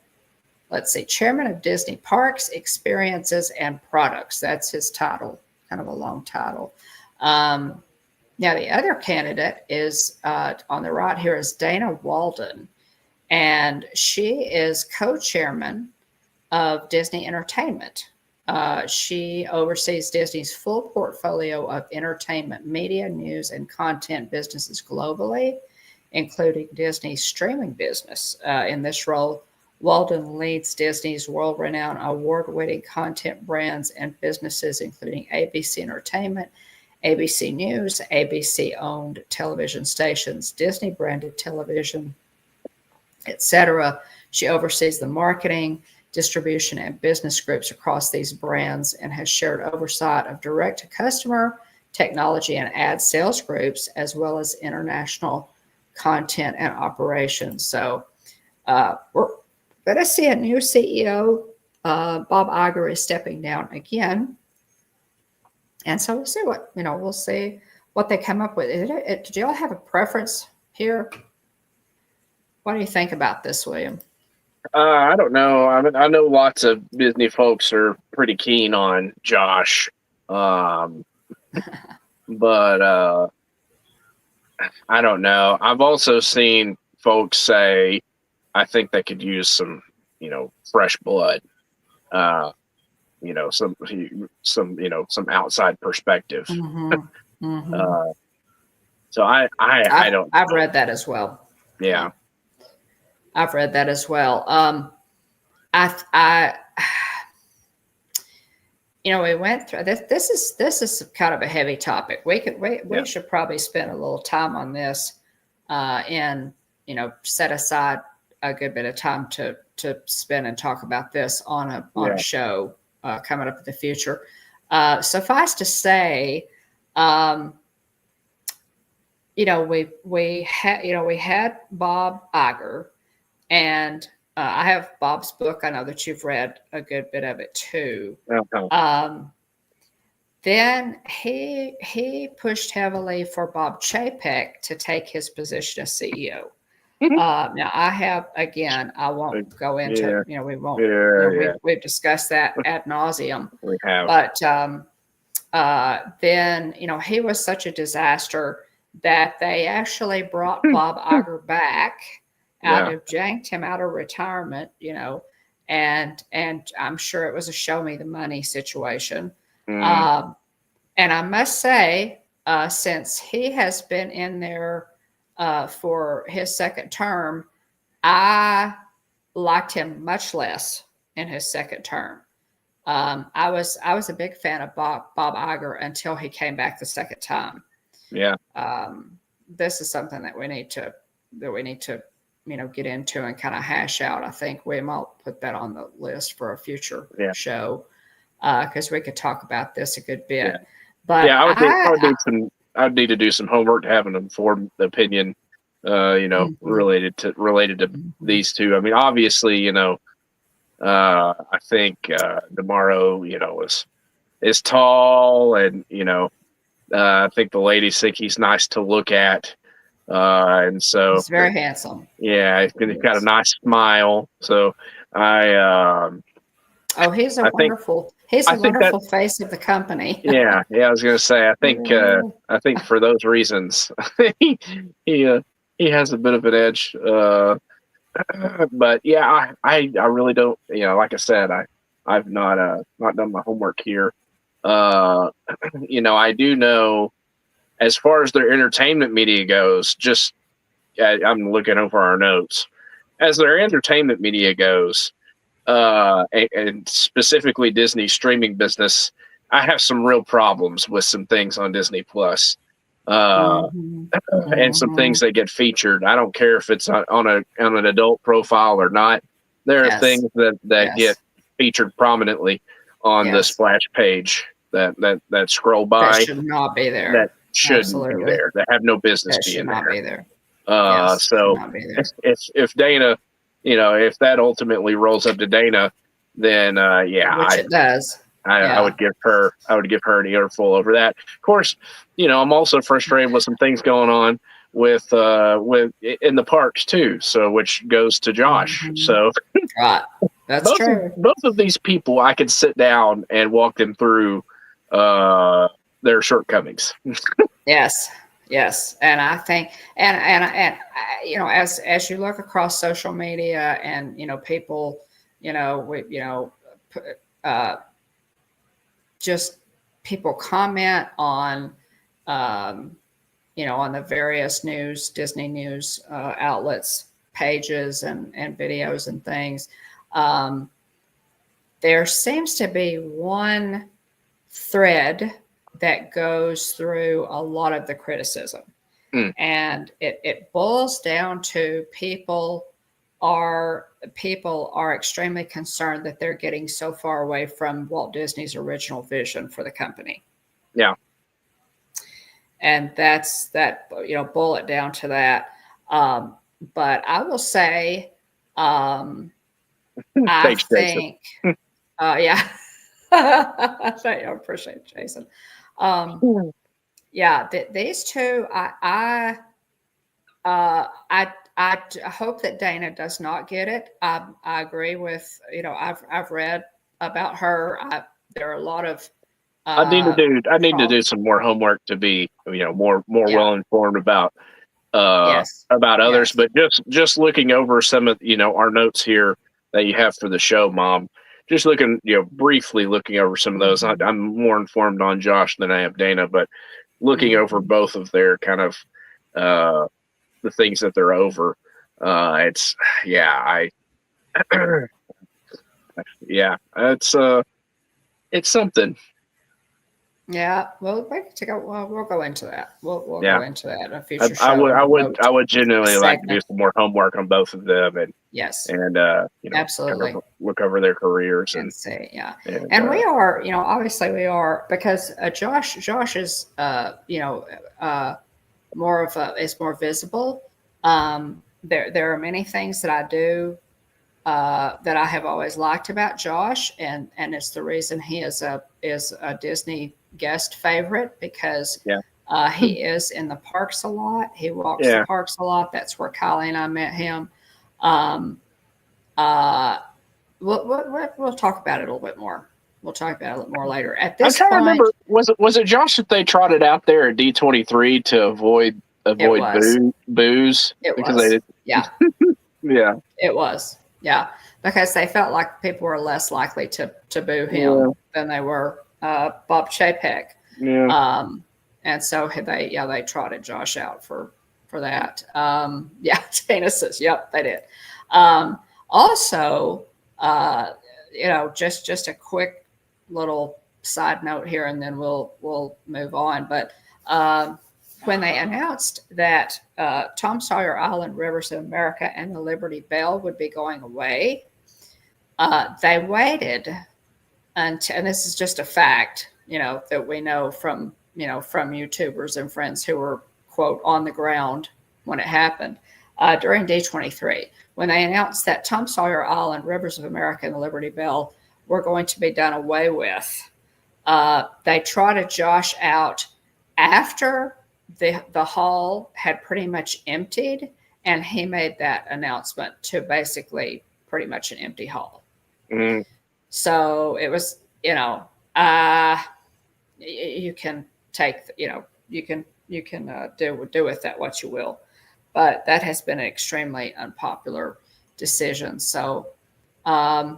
Chairman of Disney Parks, Experiences, and Products. That's his title, kind of a long title. Now, the other candidate is on the right here is Dana Walden, and she is co-chairman of Disney Entertainment. She oversees Disney's full portfolio of entertainment, media, news, and content businesses globally, including Disney's streaming business. In this role, Walden leads Disney's world-renowned award-winning content brands and businesses, including ABC Entertainment, ABC News, ABC-owned television stations, Disney-branded television, etc. She oversees the marketing, distribution, and business groups across these brands and has shared oversight of direct-to-customer, technology, and ad sales groups, as well as international content and operations. So we're going to see a new CEO. Bob Iger is stepping down again. And so we'll see what they come up with. Did y'all have a preference here? What do you think about this, William? I don't know. I mean, I know lots of Disney folks are pretty keen on Josh. But I don't know. I've also seen folks say, I think they could use some, fresh blood. Some outside perspective. Mm-hmm. Mm-hmm. So I don't. I've read that as well. Yeah. I've read that as well. We went through this. This is kind of a heavy topic. We should probably spend a little time on this, and set aside a good bit of time to spend and talk about this on a show coming up in the future. Suffice to say, we had Bob Iger. And I have Bob's book. I know that you've read a good bit of it too. Uh-huh. Then he pushed heavily for Bob Chapek to take his position as CEO. Now I have, again, I won't go into, we won't, we've discussed that ad nauseum. We have. But then, he was such a disaster that they actually brought Bob Iger back. Janked him out of retirement, and I'm sure it was a show me the money situation. Mm. And I must say, since he has been in there for his second term, I liked him much less in his second term. I was a big fan of Bob Iger until he came back the second time. Yeah. This is something that we need to get into and kind of hash out. I think we might put that on the list for a future show because we could talk about this a good bit. Yeah. But I'd need to do some homework to have an informed opinion, related to these two. I mean, obviously, I think DeMauro, is tall, and I think the ladies think he's nice to look at. And so he's very handsome. Yeah, he's got a nice smile. So he's a wonderful face of the company. Yeah, I was gonna say, I think for those reasons, he has a bit of an edge. But yeah, I really don't. Like I said, I've not done my homework here. Uh, I do know as far as their entertainment media goes. Just I'm looking over our notes as their entertainment media goes, and specifically Disney streaming business. I have some real problems with some things on Disney Plus. Uh, Mm-hmm. and some Mm-hmm. things that get featured. I don't care if it's on an adult profile or not. There are Yes. things that get Yes. featured prominently on the Yes. splash page that scroll That by should not be that there. shouldn't be Absolutely. there, that have no business That should being not there. be there. Yes. Should So not be if there. if Dana, if that ultimately rolls up to Dana, then yeah, Which it does. I Yeah. would give her an earful over that. Of course, I'm also frustrated with some things going on with in the parks too. So which goes to Josh. Mm-hmm. So Right. That's true. both of these people, I could sit down and walk them through their shortcomings. Yes. Yes. And I think, as you look across social media and, people, p- uh, just people comment um, on the various Disney news outlets, pages and videos and things. Um, there seems to be one thread that goes through a lot of the criticism. Mm, And it boils down to people are extremely concerned that they're getting so far away from Walt Disney's original vision for the company. yeah, And that's that, boil it down to that. Um, but I will say, um, I thanks, Jason. think, yeah, I appreciate it, Jason. Um, yeah, these two, I hope that Dana does not get it. I agree with, I've read about her. There are a lot of, uh, I need to oh, do some more homework to be more yeah, well informed yes, about others, yes. but just looking over some of our notes here that you have for the show, Mom. Just looking, briefly looking over some of those. Hmm. I'm more informed on Josh than I am Dana, but looking over Hmm. both of their kind of uh, the things that they're over, it's yeah, yeah, it's something. Yeah, well, we'll go into that. We'll Yeah, go into that in a future show would and devote I would a genuinely like to do segment. some more homework on both of them Yes, and kind of absolutely. look over their careers And see, yeah. and And we are, obviously we are, because Josh is, more of a is more visible. There are many things that I do that I have always liked about Josh, and it's the reason he is a Disney guest favorite, because yeah. he is in the parks a lot. He walks the Yeah. parks a lot. That's where Kylie and I met him. Um, uh, we'll talk about it a little bit more. We'll talk about it a little more later. At I'm this trying to point, remember. Was it Josh that they trotted out there at D23 to it avoid was. booze It because they was. did? Yeah, Yeah. it was. Yeah, because they felt like people were less likely to boo him Yeah. than they were Bob Chapek. Yeah. Um, and so they trotted Josh out for that. Yeah, Dana says, yep, they did. Also, uh, just a quick little side note here, and then we'll move on. But when they announced that Tom Sawyer Island, Rivers of America, and the Liberty Bell would be going away, they waited until, and this is just a fact, that we know from YouTubers and friends who were, quote, on the ground when it happened, during D23, when they announced that Tom Sawyer Island, Rivers of America, and the Liberty Bell were going to be done away with. They trotted Josh out after the hall had pretty much emptied, and he made that announcement to basically pretty much an empty hall. Mm, So it was, uh, you can take, you can do with that what you will, but that has been an extremely unpopular decisions. So yeah,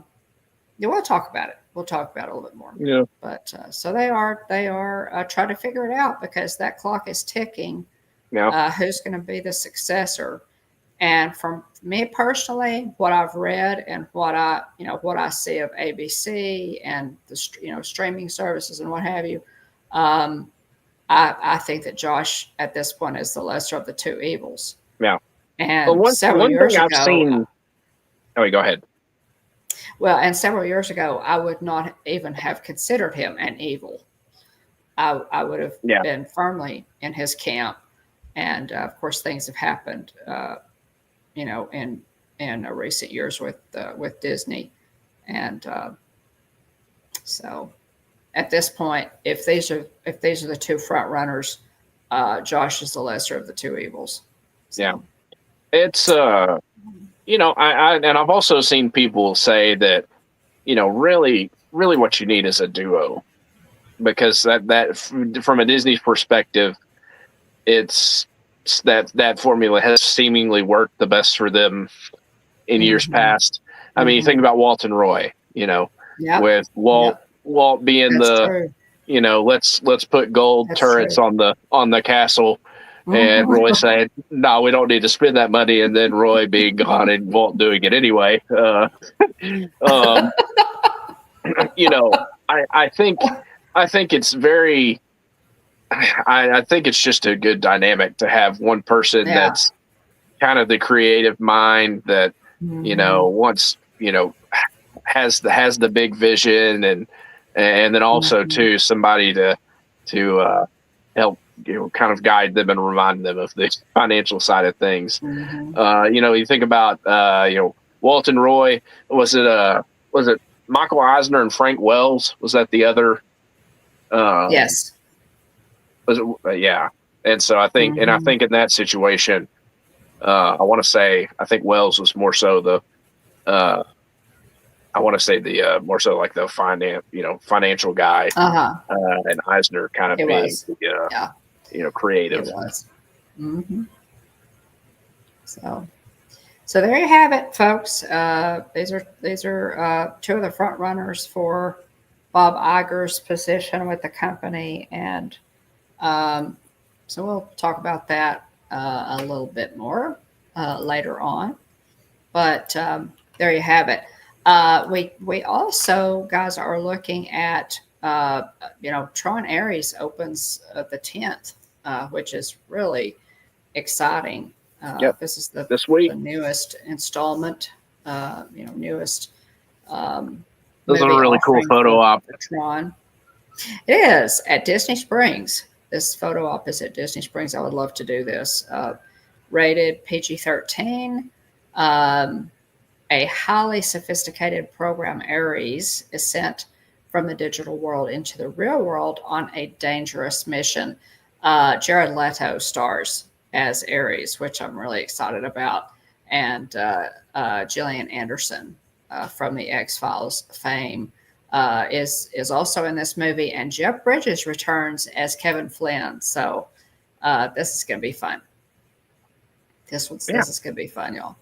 we'll talk about it. We'll talk about it a little bit more. Yeah. But so they are trying to figure it out because that clock is ticking. Yeah. Who's going to be the successor? And from me personally, what I've read and what I see of ABC and the streaming services and what have you, I think that Josh at this point is the lesser of the two evils. Yeah. Well, And one several thing years I've ago, seen. Oh, go ahead. and several years ago, I would not even have considered him an evil. I would have Yeah. been firmly in his camp. And of course, things have happened, in recent years with Disney, and so at this point, if these are the two front runners, Josh is the lesser of the two evils. So. Yeah. It's I and I've also seen people say that really what you need is a duo, because that from a Disney perspective, it's that formula has seemingly worked the best for them in years past. I mean, you think about Walt and Roy, Yep. with Walt being That's true. let's put gold That's turrets true. on the castle. And Roy saying, "No, we don't need to spend that money," and then Roy being gone and Walt doing it anyway. I think it's very. I think it's just a good dynamic to have one person Yeah. that's kind of the creative mind that wants has the big vision, and then also too somebody to help kind of guide them and remind them of the financial side of things. You think about Walt and Roy. Was it Michael Eisner and Frank Wells? Was that the other? Yes. Was it? Yeah. And so I think in that situation, I want to say I think Wells was more so the I want to say the more so like the financial guy, and Eisner kind of being the creative. It was. So there you have it, folks. These are two of the front runners for Bob Iger's position with the company, and so we'll talk about that a little bit more later on. But there you have it. We also, guys, are looking at Tron Ares opens the 10th, which is really exciting. This is this week. the newest installment. Newest. This is a really cool photo op. Tron. It is at Disney Springs. This photo op is at Disney Springs. I would love to do this. Rated PG-13. A highly sophisticated program, Ares, is sent from the digital world into the real world on a dangerous mission. Jared Leto stars as Ares, which I'm really excited about, and Gillian Anderson from the X-Files fame is also in this movie, and Jeff Bridges returns as Kevin Flynn. So this is going to be fun. This is going to be fun, y'all.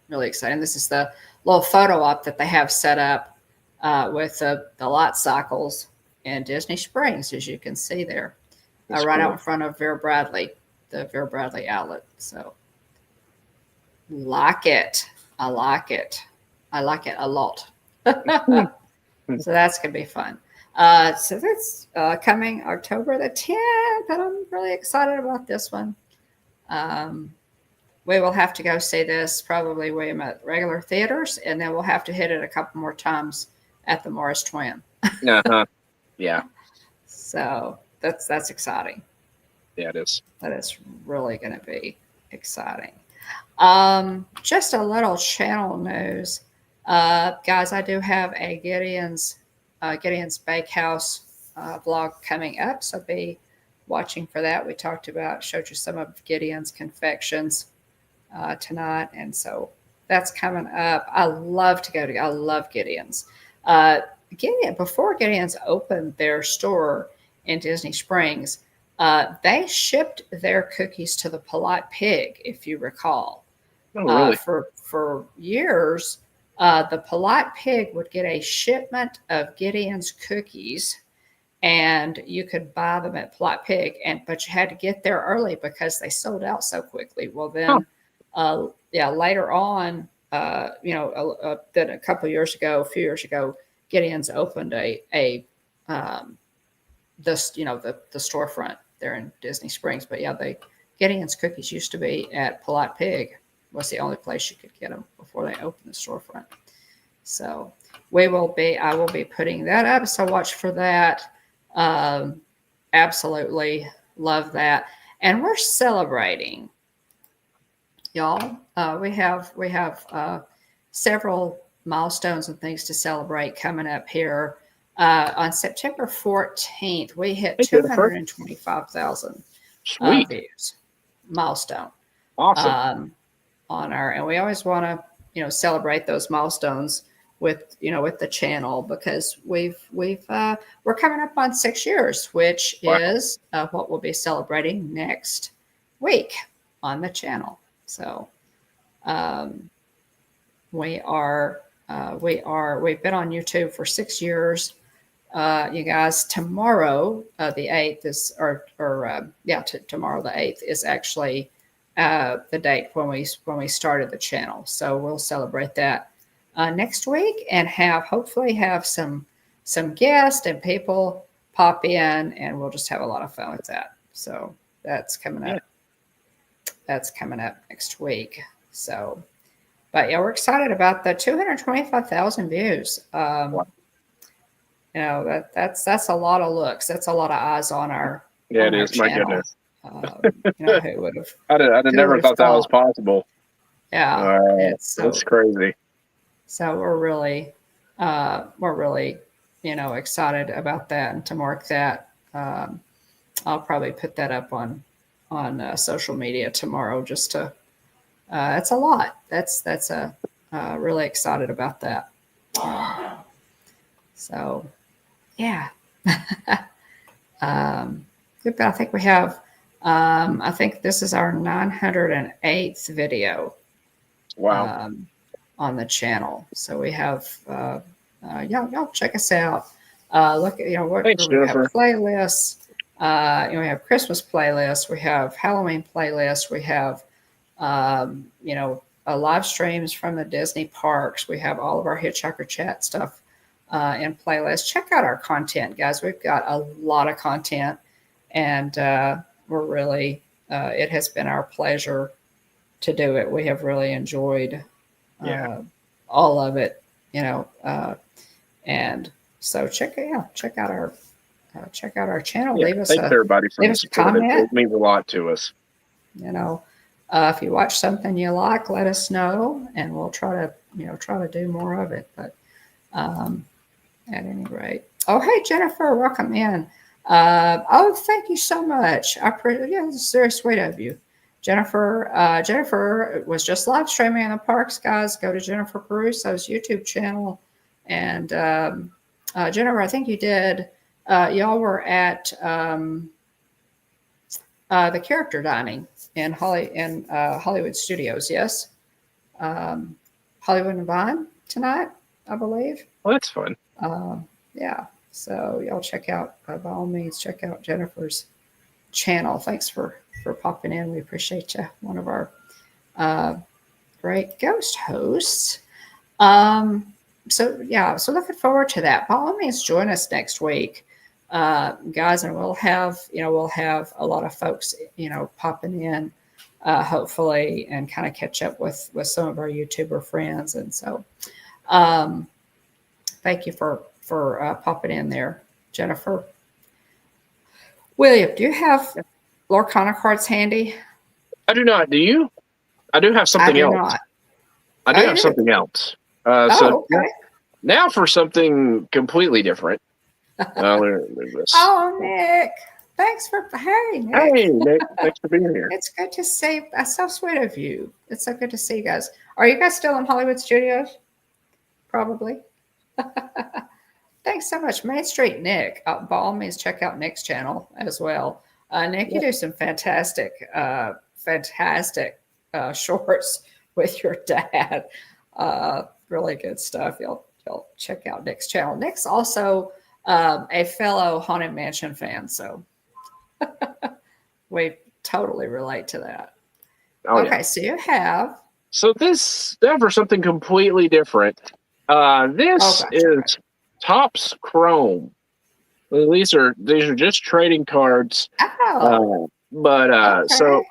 Really exciting. This is the little photo op that they have set up with the light cycles in Disney Springs, as you can see there, right out in front of the Vera Bradley outlet. So, like it. I like it. I like it a lot. So that's going to be fun. So that's coming October the 10th, and I'm really excited about this one. We will have to go see this probably, William, at regular theaters, and then we'll have to hit it a couple more times at the Morris Twin. Yeah. So that's exciting. Yeah, it is. That is really going to be exciting. Just a little channel news, guys. I do have a Gideon's Bakehouse vlog coming up, so be watching for that. We showed you some of Gideon's confections tonight, and so that's coming up. I love Gideon's. Before Gideon's opened their store in Disney Springs, they shipped their cookies to the Polite Pig, if you recall. Oh, really? For years, the Polite Pig would get a shipment of Gideon's cookies, and you could buy them at Polite Pig, but you had to get there early because they sold out so quickly. Well, Huh. then, yeah, later on, then a couple of years ago, a few years ago, Gideon's opened a this the storefront there in Disney Springs. But yeah, they Gideon's cookies used to be at Polite Pig, was the only place you could get them before they opened the storefront. So I will be putting that up. So watch for that. Absolutely love that. And we're celebrating, y'all. We have several milestones and things to celebrate coming up here. On September 14th, we hit Hey, Jennifer. 225,000 Sweet. views. Milestone. Awesome. And we always want to celebrate those milestones with the channel, because we're coming up on 6 years, which is what we'll be celebrating next week on the channel. So we've been on YouTube for 6 years. You guys, tomorrow the 8th is tomorrow the 8th is actually the date when we started the channel. So we'll celebrate that next week, and hopefully have some guests and people pop in, and we'll just have a lot of fun with that. So that's coming up. That's coming up next week. So, but yeah, we're excited about the 225,000 views. That's a lot of looks. That's a lot of eyes on our it is. Channel. My goodness. Who would have? I'd never thought that was possible. Yeah, it's crazy. So we're really excited about that, and to mark that, I'll probably put that up on social media tomorrow. Just to, it's a lot. That's really excited about that. So, yeah. But I think we have. I think this is our 908th video. Wow. On the channel. So we have y'all check us out. Look at Thanks, we have Jennifer. playlists. We have Christmas playlists. We have Halloween playlists. We have live streams from the Disney parks. We have all of our Hitchhiker Chat stuff in playlists. Check out our content, guys. We've got a lot of content, and we're really it has been our pleasure to do it. We have really enjoyed all of it, and so check out our channel. Leave us everybody for leave us a comment. It means a lot to us. If you watch something you like, let us know, and we'll try to do more of it. But at any rate, oh hey Jennifer, welcome in. Thank you so much. This is very sweet of you. Jennifer was just live streaming in the parks, guys. Go to Jennifer Caruso's YouTube channel. And Jennifer, I think you did. Y'all were at the character dining in Hollywood Studios, yes? Hollywood and Vine tonight, I believe. Well, that's fun. Yeah. So y'all check out, by all means, check out Jennifer's channel. Thanks for popping in. We appreciate you. One of our great ghost hosts. So looking forward to that. By all means, join us next week, guys, and we'll have a lot of folks popping in, hopefully, and kind of catch up with some of our YouTuber friends. And so, thank you for popping in there, Jennifer. William, do you have Lorcana cards handy? I do not. Do you? I do have something else. Not. I do have something else. Okay. Now for something completely different. Oh, Nick. Hey, Nick. Hey, Nick. Thanks for being here. It's good to see. That's so sweet of you. It's so good to see you guys. Are you guys still in Hollywood Studios? Probably. Thanks so much, Main Street Nick. By all means, check out Nick's channel as well. Nick, you do some fantastic shorts with your dad. Really good stuff. You'll check out Nick's channel. Nick's also a fellow Haunted Mansion fan, so we totally relate to that. Oh, Okay, yeah. so you have. So this now for something completely different. This Gotcha. is Topps Chrome. Well, these are just trading cards. Oh, So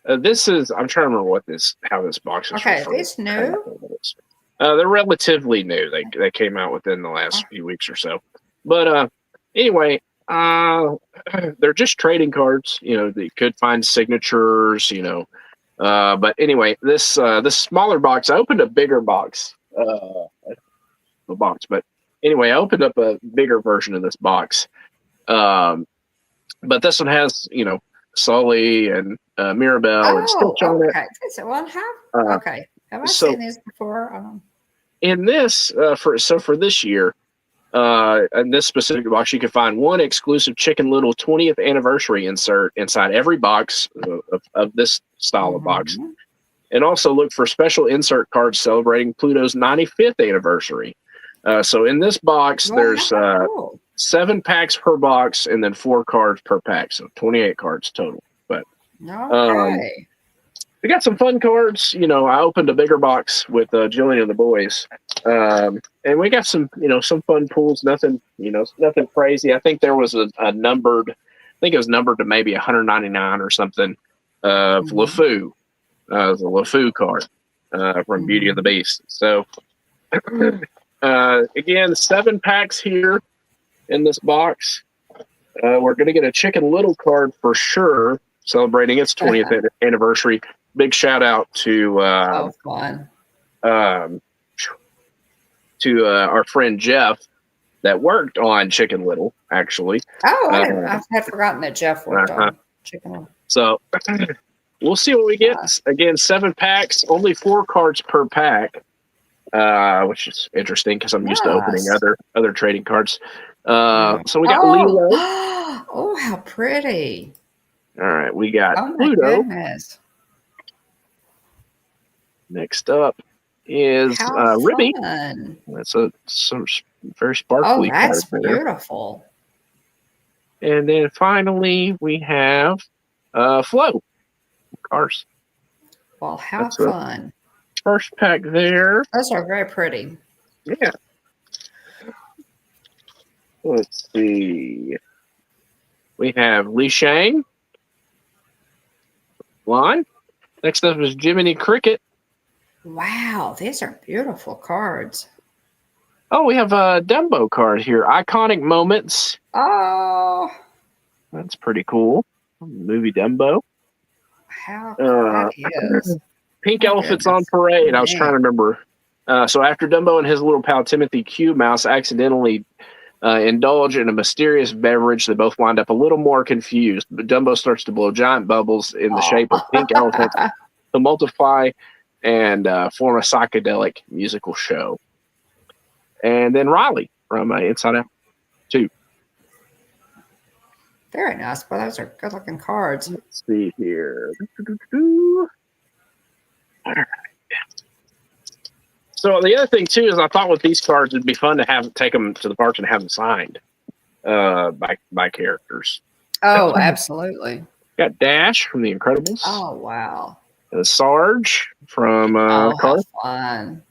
okay. this is, I'm trying to remember how this box is Okay, referred these new. to. They're relatively new. They came out within the last few weeks or so. But anyway, they're just trading cards. They could find signatures. But anyway, this smaller box. I opened a bigger box. The box, but anyway, I opened up a bigger version of this box. But this one has Sully and Mirabelle and Oh, Stitch on it. okay. So, well, okay. Have I So seen these before? in this for this year, in this specific box, you can find one exclusive Chicken Little 20th anniversary insert inside every box of this style of box, and also look for special insert cards celebrating Pluto's 95th anniversary. So in this box, there's cool. 7 packs per box, and then 4 cards per pack, so 28 cards total. But Okay. we got some fun cards. I opened a bigger box with Jillian and the boys, and we got some fun pulls. Nothing crazy. I think there was a numbered. I think it was numbered to maybe 199 or something of LeFou. It was a LeFou card from Beauty and the Beast. So again, 7 packs here in this box. We're going to get a Chicken Little card for sure, celebrating its 20th anniversary. Big shout out to fun. To our friend Jeff that worked on Chicken Little, actually. Oh, I had forgotten that Jeff worked on Chicken Little. So we'll see what we get. Again, 7 packs, only 4 cards per pack, which is interesting because I'm used to opening other trading cards. So we got Lilo. Oh, how pretty! All right, we got my Pluto. Goodness. Next up is Ribby. That's a very sparkly. Oh, that's beautiful. And then finally we have Flo. Cars. Well, how fun. First pack there. Those are very pretty. Yeah. Let's see. We have Li Shang. Line. Next up is Jiminy Cricket. Wow, these are beautiful cards. Oh, we have a Dumbo card here. Iconic Moments. Oh. That's pretty cool. Movie Dumbo. How that is. Pink Elephants on Parade. I was trying to remember. So after Dumbo and his little pal Timothy Q Mouse accidentally indulge in a mysterious beverage, they both wind up a little more confused. But Dumbo starts to blow giant bubbles in the shape of pink elephants to multiply and form a psychedelic musical show. And then Riley from Inside Out 2. Very nice. Well, those are good-looking cards. Let's see here. All right. So the other thing, too, is I thought with these cards, it'd be fun to take them to the parks and have them signed by characters. Oh, absolutely. Got Dash from The Incredibles. Oh, wow. Sarge from Cars. Fun.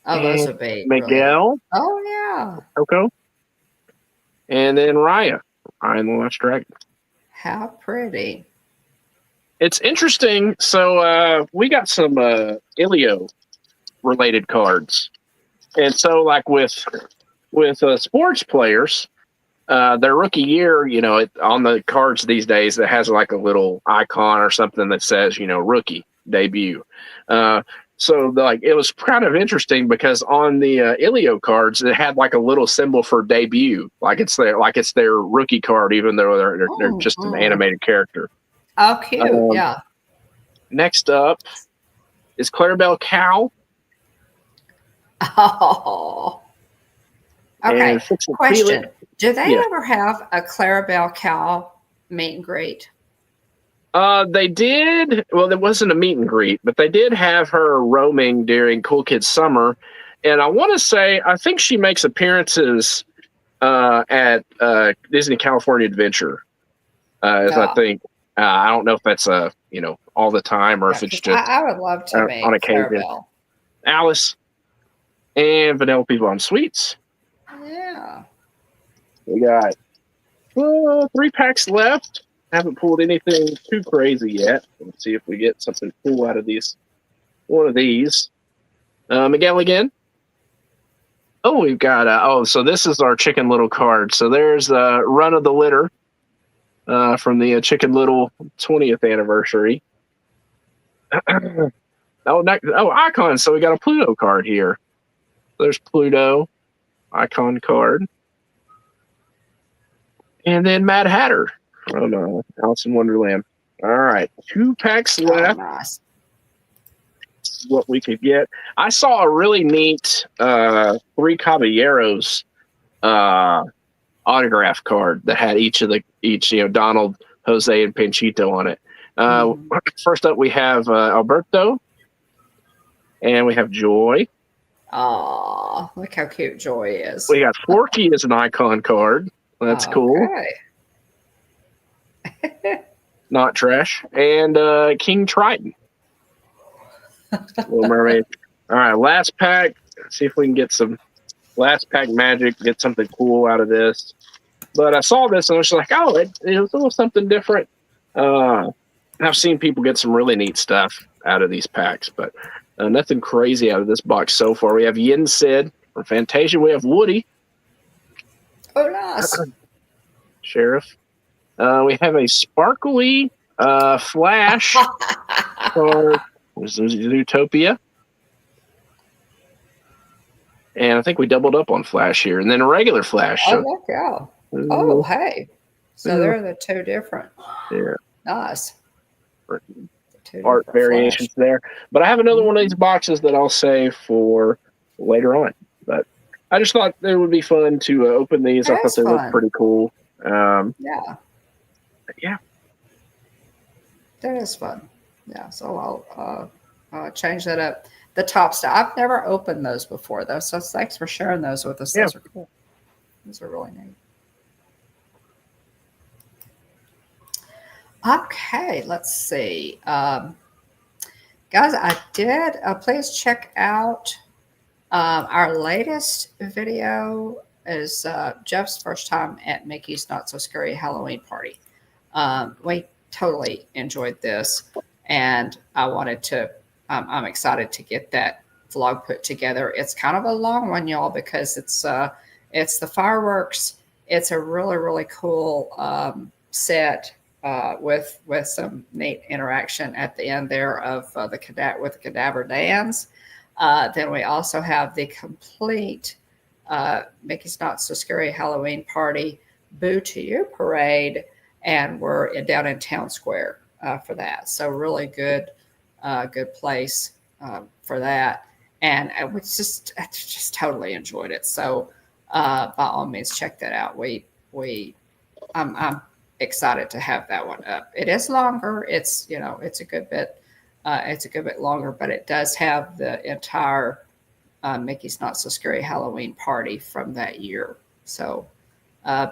Oh, those would be Miguel. Really... Oh, yeah. Coco. And then Raya and the Last Dragon. How pretty. It's interesting. So we got some Ilio related cards. And so like with sports players, their rookie year, on the cards these days, that has like a little icon or something that says, rookie debut. So it was kind of interesting because on the Ilio cards, it had like a little symbol for debut, like it's their rookie card, even though they're just an animated character. Oh, cute! Yeah. Next up is Clarabelle Cow. Oh. Okay. Question: do they ever have a Clarabelle Cow meet and greet? They did. Well, there wasn't a meet and greet, but they did have her roaming during Cool Kids Summer, and I want to say I think she makes appearances at Disney California Adventure. As I Yeah. think, I don't know if that's all the time or Yeah, if it's because just I would love to on meet occasion. Clarabelle. Alice and Vanellope Von Sweets. Yeah. We got 3 packs left. Haven't pulled anything too crazy yet. Let's see if we get something cool out of these. One of these. Miguel again. Oh, we've got. So this is our Chicken Little card. So there's Run of the Litter from the Chicken Little 20th anniversary. Icon. So we got a Pluto card here. There's Pluto icon card. And then Mad Hatter from Alice in Wonderland. All right. 2 packs left. Oh, nice. What we could get. I saw a really neat Three Caballeros autograph card that had each Donald, Jose, and Panchito on it. First up, we have Alberto, and we have Joy. Oh, look how cute Joy is. We got Forky as an icon card. That's cool. Not trash. And King Triton. Little Mermaid. All right, last pack. Let's see if we can get some last pack magic, get something cool out of this. But I saw this and I was like, oh, it's a little something different. I've seen people get some really neat stuff out of these packs, but nothing crazy out of this box so far. We have Yin Sid from Fantasia. We have Woody. Oh, nice. Sheriff. We have a sparkly Flash for Zootopia. And I think we doubled up on Flash here. And then a regular Flash. Oh, look, yeah. Oh, hey. So they're the 2 different. Yeah. Nice. Art variations there. But I have another one of these boxes that I'll save for later on. But I just thought it would be fun to open these. I thought they looked pretty cool. Yeah. Yeah. That is fun. Yeah. So I'll change that up. The top stuff. I've never opened those before, though. So thanks for sharing those with us. Those are cool. Those are really neat. Okay, let's see. Guys, I did. Please check out our latest video is Jeff's first time at Mickey's Not So Scary Halloween Party. We totally enjoyed this, and I'm excited to get that vlog put together. It's kind of a long one, y'all, because it's the fireworks. It's a really, really cool set. With some neat interaction at the end there of the cadaver dance. Then we also have the complete Mickey's Not So Scary Halloween Party Boo to You parade, and we're down in Town Square for that. So really good place for that, and we just totally enjoyed it. So by all means, check that out. I'm excited to have that one up. It is longer. It's a good bit longer, but it does have the entire Mickey's Not So Scary Halloween Party from that year. So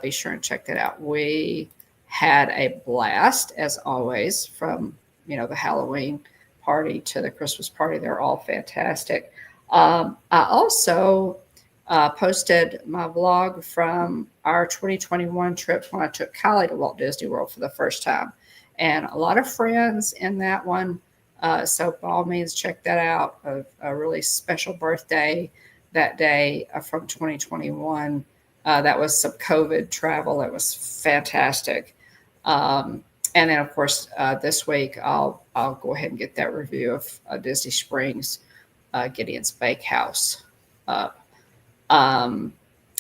be sure and check that out. We had a blast as always, from the Halloween party to the Christmas party. They're all fantastic. I also posted my vlog from our 2021 trip when I took Kylie to Walt Disney World for the first time, and a lot of friends in that one. So by all means, check that out. A really special birthday that day from 2021. That was some COVID travel. It was fantastic. And then of course this week I'll go ahead and get that review of Disney Springs, Gideon's Bakehouse up.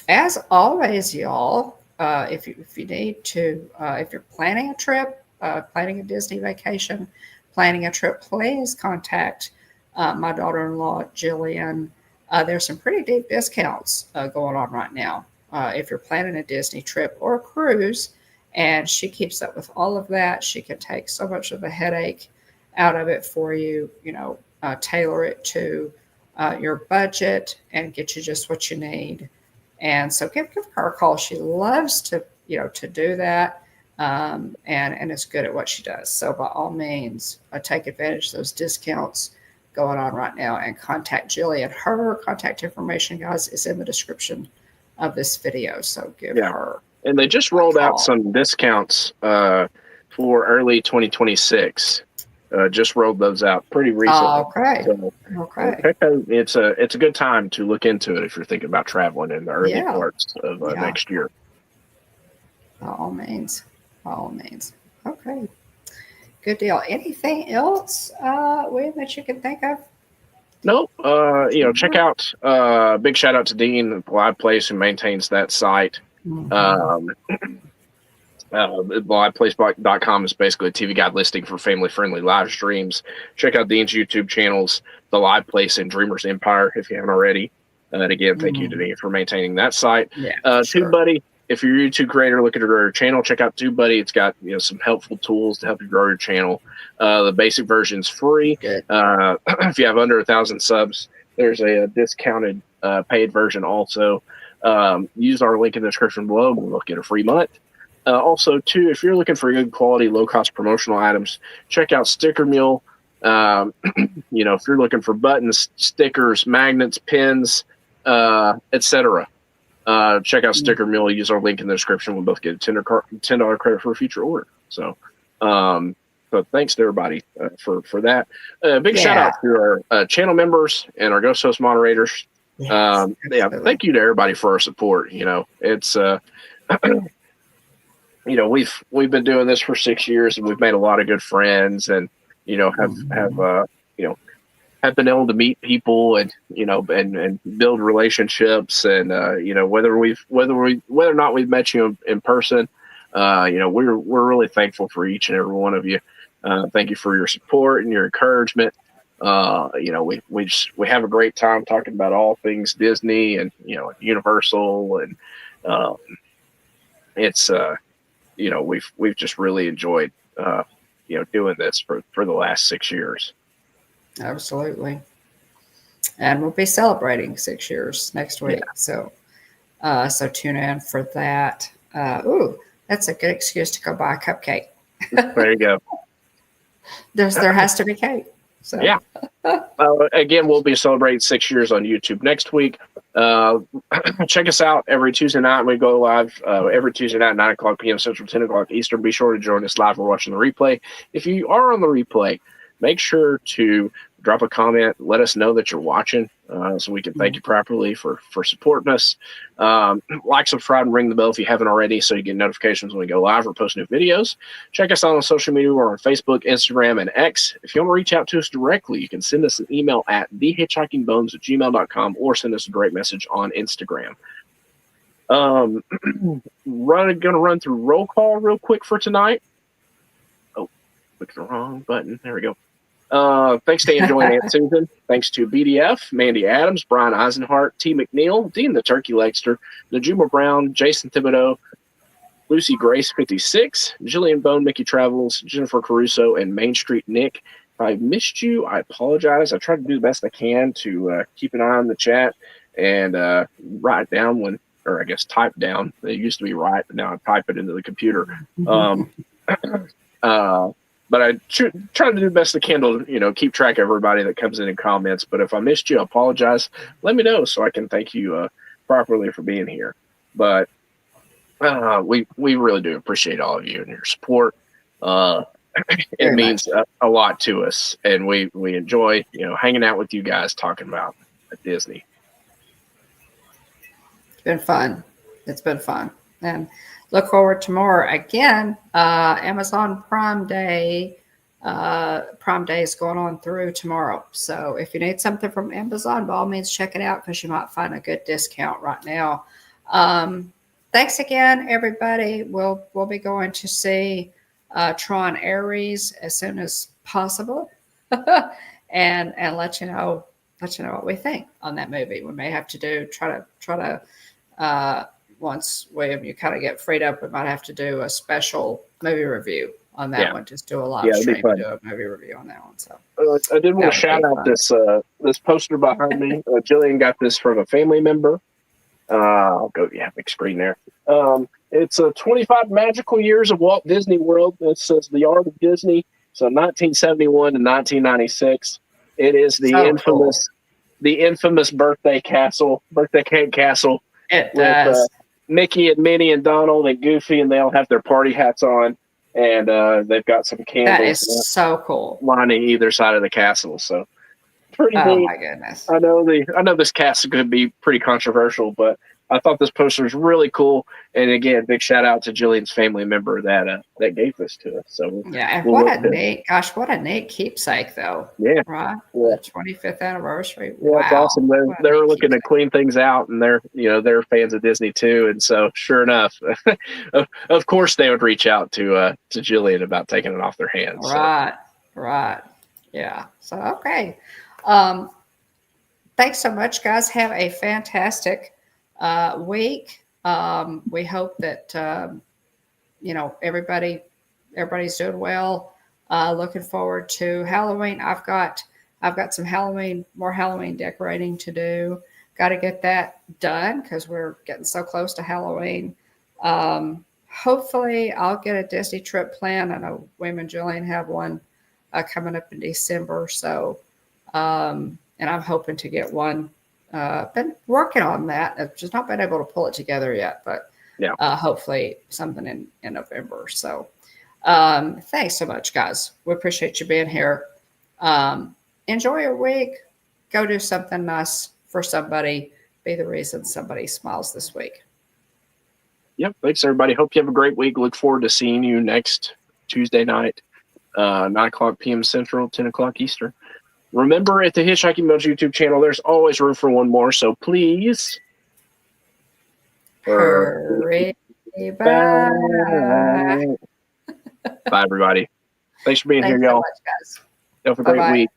As always, y'all, if you need to, if you're planning a trip, planning a Disney vacation, planning a trip, please contact my daughter-in-law, Jillian. There's some pretty deep discounts going on right now if you're planning a Disney trip or a cruise, and she keeps up with all of that. She can take so much of the headache out of it for you, tailor it to your budget and get you just what you need. And so give her a call. She loves to do that, and is good at what she does. So by all means, take advantage of those discounts going on right now and contact Jillian. Her contact information, guys, is in the description of this video. So give her. And they just rolled out some discounts for early 2026. Just rolled those out pretty recently. Okay. So, okay. It's a good time to look into it if you're thinking about traveling in the early parts of next year. By all means. Okay. Good deal. Anything else, William, that you can think of? Nope. Check out. Big shout out to Dean, the Live Place, who maintains that site. LivePlace.com is basically a TV guide listing for family-friendly live streams. Check out Dean's YouTube channels, The Live Place and Dreamer's Empire, if you haven't already. And again, thank you to Dean for maintaining that site. TubeBuddy, if you're a YouTube creator looking to grow your channel, check out TubeBuddy. It's got some helpful tools to help you grow your channel. The basic version's free. If you have under 1,000 subs, there's a discounted paid version also. Use our link in the description below. We'll get a free month. Also, too, if you're looking for good quality, low-cost promotional items, check out Stickermule. If you're looking for buttons, stickers, magnets, pins, etc., check out Stickermule. Use our link in the description. We'll both get a $10 credit for a future order. So thanks to everybody for that. Big shout out to our channel members and our Ghost Host moderators. Thank you to everybody for our support. It's we've been doing this for 6 years, and we've made a lot of good friends, and have been able to meet people and and build relationships, and whether or not we've met you in person, we're really thankful for each and every one of you. Thank you for your support and your encouragement. We have a great time talking about all things Disney and Universal, and it's we've just really enjoyed doing this for the last 6 years. Absolutely. And we'll be celebrating 6 years next week. So tune in for that. That's a good excuse to go buy a cupcake. There you go. There has to be cake. So again, we'll be celebrating 6 years on YouTube next week. Check us out every Tuesday night. We go live every Tuesday night, 9 o'clock p.m. Central, 10 o'clock Eastern. Be sure to join us live or watching the replay. If you are on the replay, make sure to drop a comment. Let us know that you're watching so we can thank you properly for supporting us. Like, subscribe, and ring the bell if you haven't already so you get notifications when we go live or post new videos. Check us out on social media. We're on Facebook, Instagram, and X. If you want to reach out to us directly, you can send us an email at thehitchhikingbones@gmail.com or send us a direct message on Instagram. Going to run through roll call real quick for tonight. Oh, clicked the wrong button. There we go. Thanks to Enjoying Aunt Susan. Thanks to BDF, Mandy Adams, Brian Eisenhart, T. McNeil, Dean the Turkey Legster, Najuma Brown, Jason Thibodeau, Lucy Grace 56, Jillian Bone, Mickey Travels, Jennifer Caruso, and Main Street Nick. If I missed you, I apologize. I try to do the best I can to keep an eye on the chat and write down type down. It used to be write, but now I type it into the computer. But I try to do the best I can to, keep track of everybody that comes in and comments. But if I missed you, I apologize. Let me know so I can thank you properly for being here. But we really do appreciate all of you and your support. It means a lot to us, and we enjoy, hanging out with you guys talking about Disney. It's been fun. And look forward to more. Again, Amazon Prime Day. Prime Day is going on through tomorrow. So if you need something from Amazon, by all means, check it out because you might find a good discount right now. Thanks again, everybody. We'll be going to see Tron Ares as soon as possible, and let you know what we think on that movie. We may have to try to once William, you kind of get freed up, we might have to do a special movie review on that Yeah. one. Just do a live Yeah, it'd be stream and fun. do a movie review on that one. So I did want to that would shout be out fun. this poster behind me. Jillian got this from a family member. I'll go, yeah, big screen there. It's 25 magical years of Walt Disney World. It says the art of Disney. So 1971 to 1996. It is So cool. the infamous birthday cake castle It with does. Mickey and Minnie and Donald and Goofy, and they all have their party hats on, and they've got some That is candles so cool. lining either side of the castle. So pretty Oh neat. my goodness. I know this cast could be pretty controversial, but I thought this poster is really cool. And again, big shout out to Jillian's family member that gave this to us. So Yeah, and we'll what a neat keepsake though. yeah, Right? yeah. The 25th anniversary. Yeah, Wow. it's awesome. What a They're neat looking to keepsake. clean things out, and they're fans of Disney too. And so, sure enough, of course, they would reach out to Jillian about taking it off their hands. Right. Right. Yeah. So okay. Um, Thanks so much, guys. Have a fantastic week. We hope that everybody's doing well. Looking forward to Halloween. I've got some more Halloween decorating to do. Got to get that done because we're getting so close to Halloween. Hopefully, I'll get a Disney trip planned. I know William and Jillian have one coming up in December. So, and I'm hoping to get one. Been working on that. I've just not been able to pull it together yet, but Yeah. Hopefully something in November. So, thanks so much, guys. We appreciate you being here. Enjoy your week. Go do something nice for somebody. Be the reason somebody smiles this week. Yep. Thanks, everybody. Hope you have a great week. Look forward to seeing you next Tuesday night, 9:00 p.m. Central, 10:00 Eastern. Remember, at the Hitchhiking Bones YouTube channel, there's always room for one more. So please, Hurry back. Bye, everybody. Thanks for being Thanks here, so y'all. much, guys. Have a great Bye-bye. week.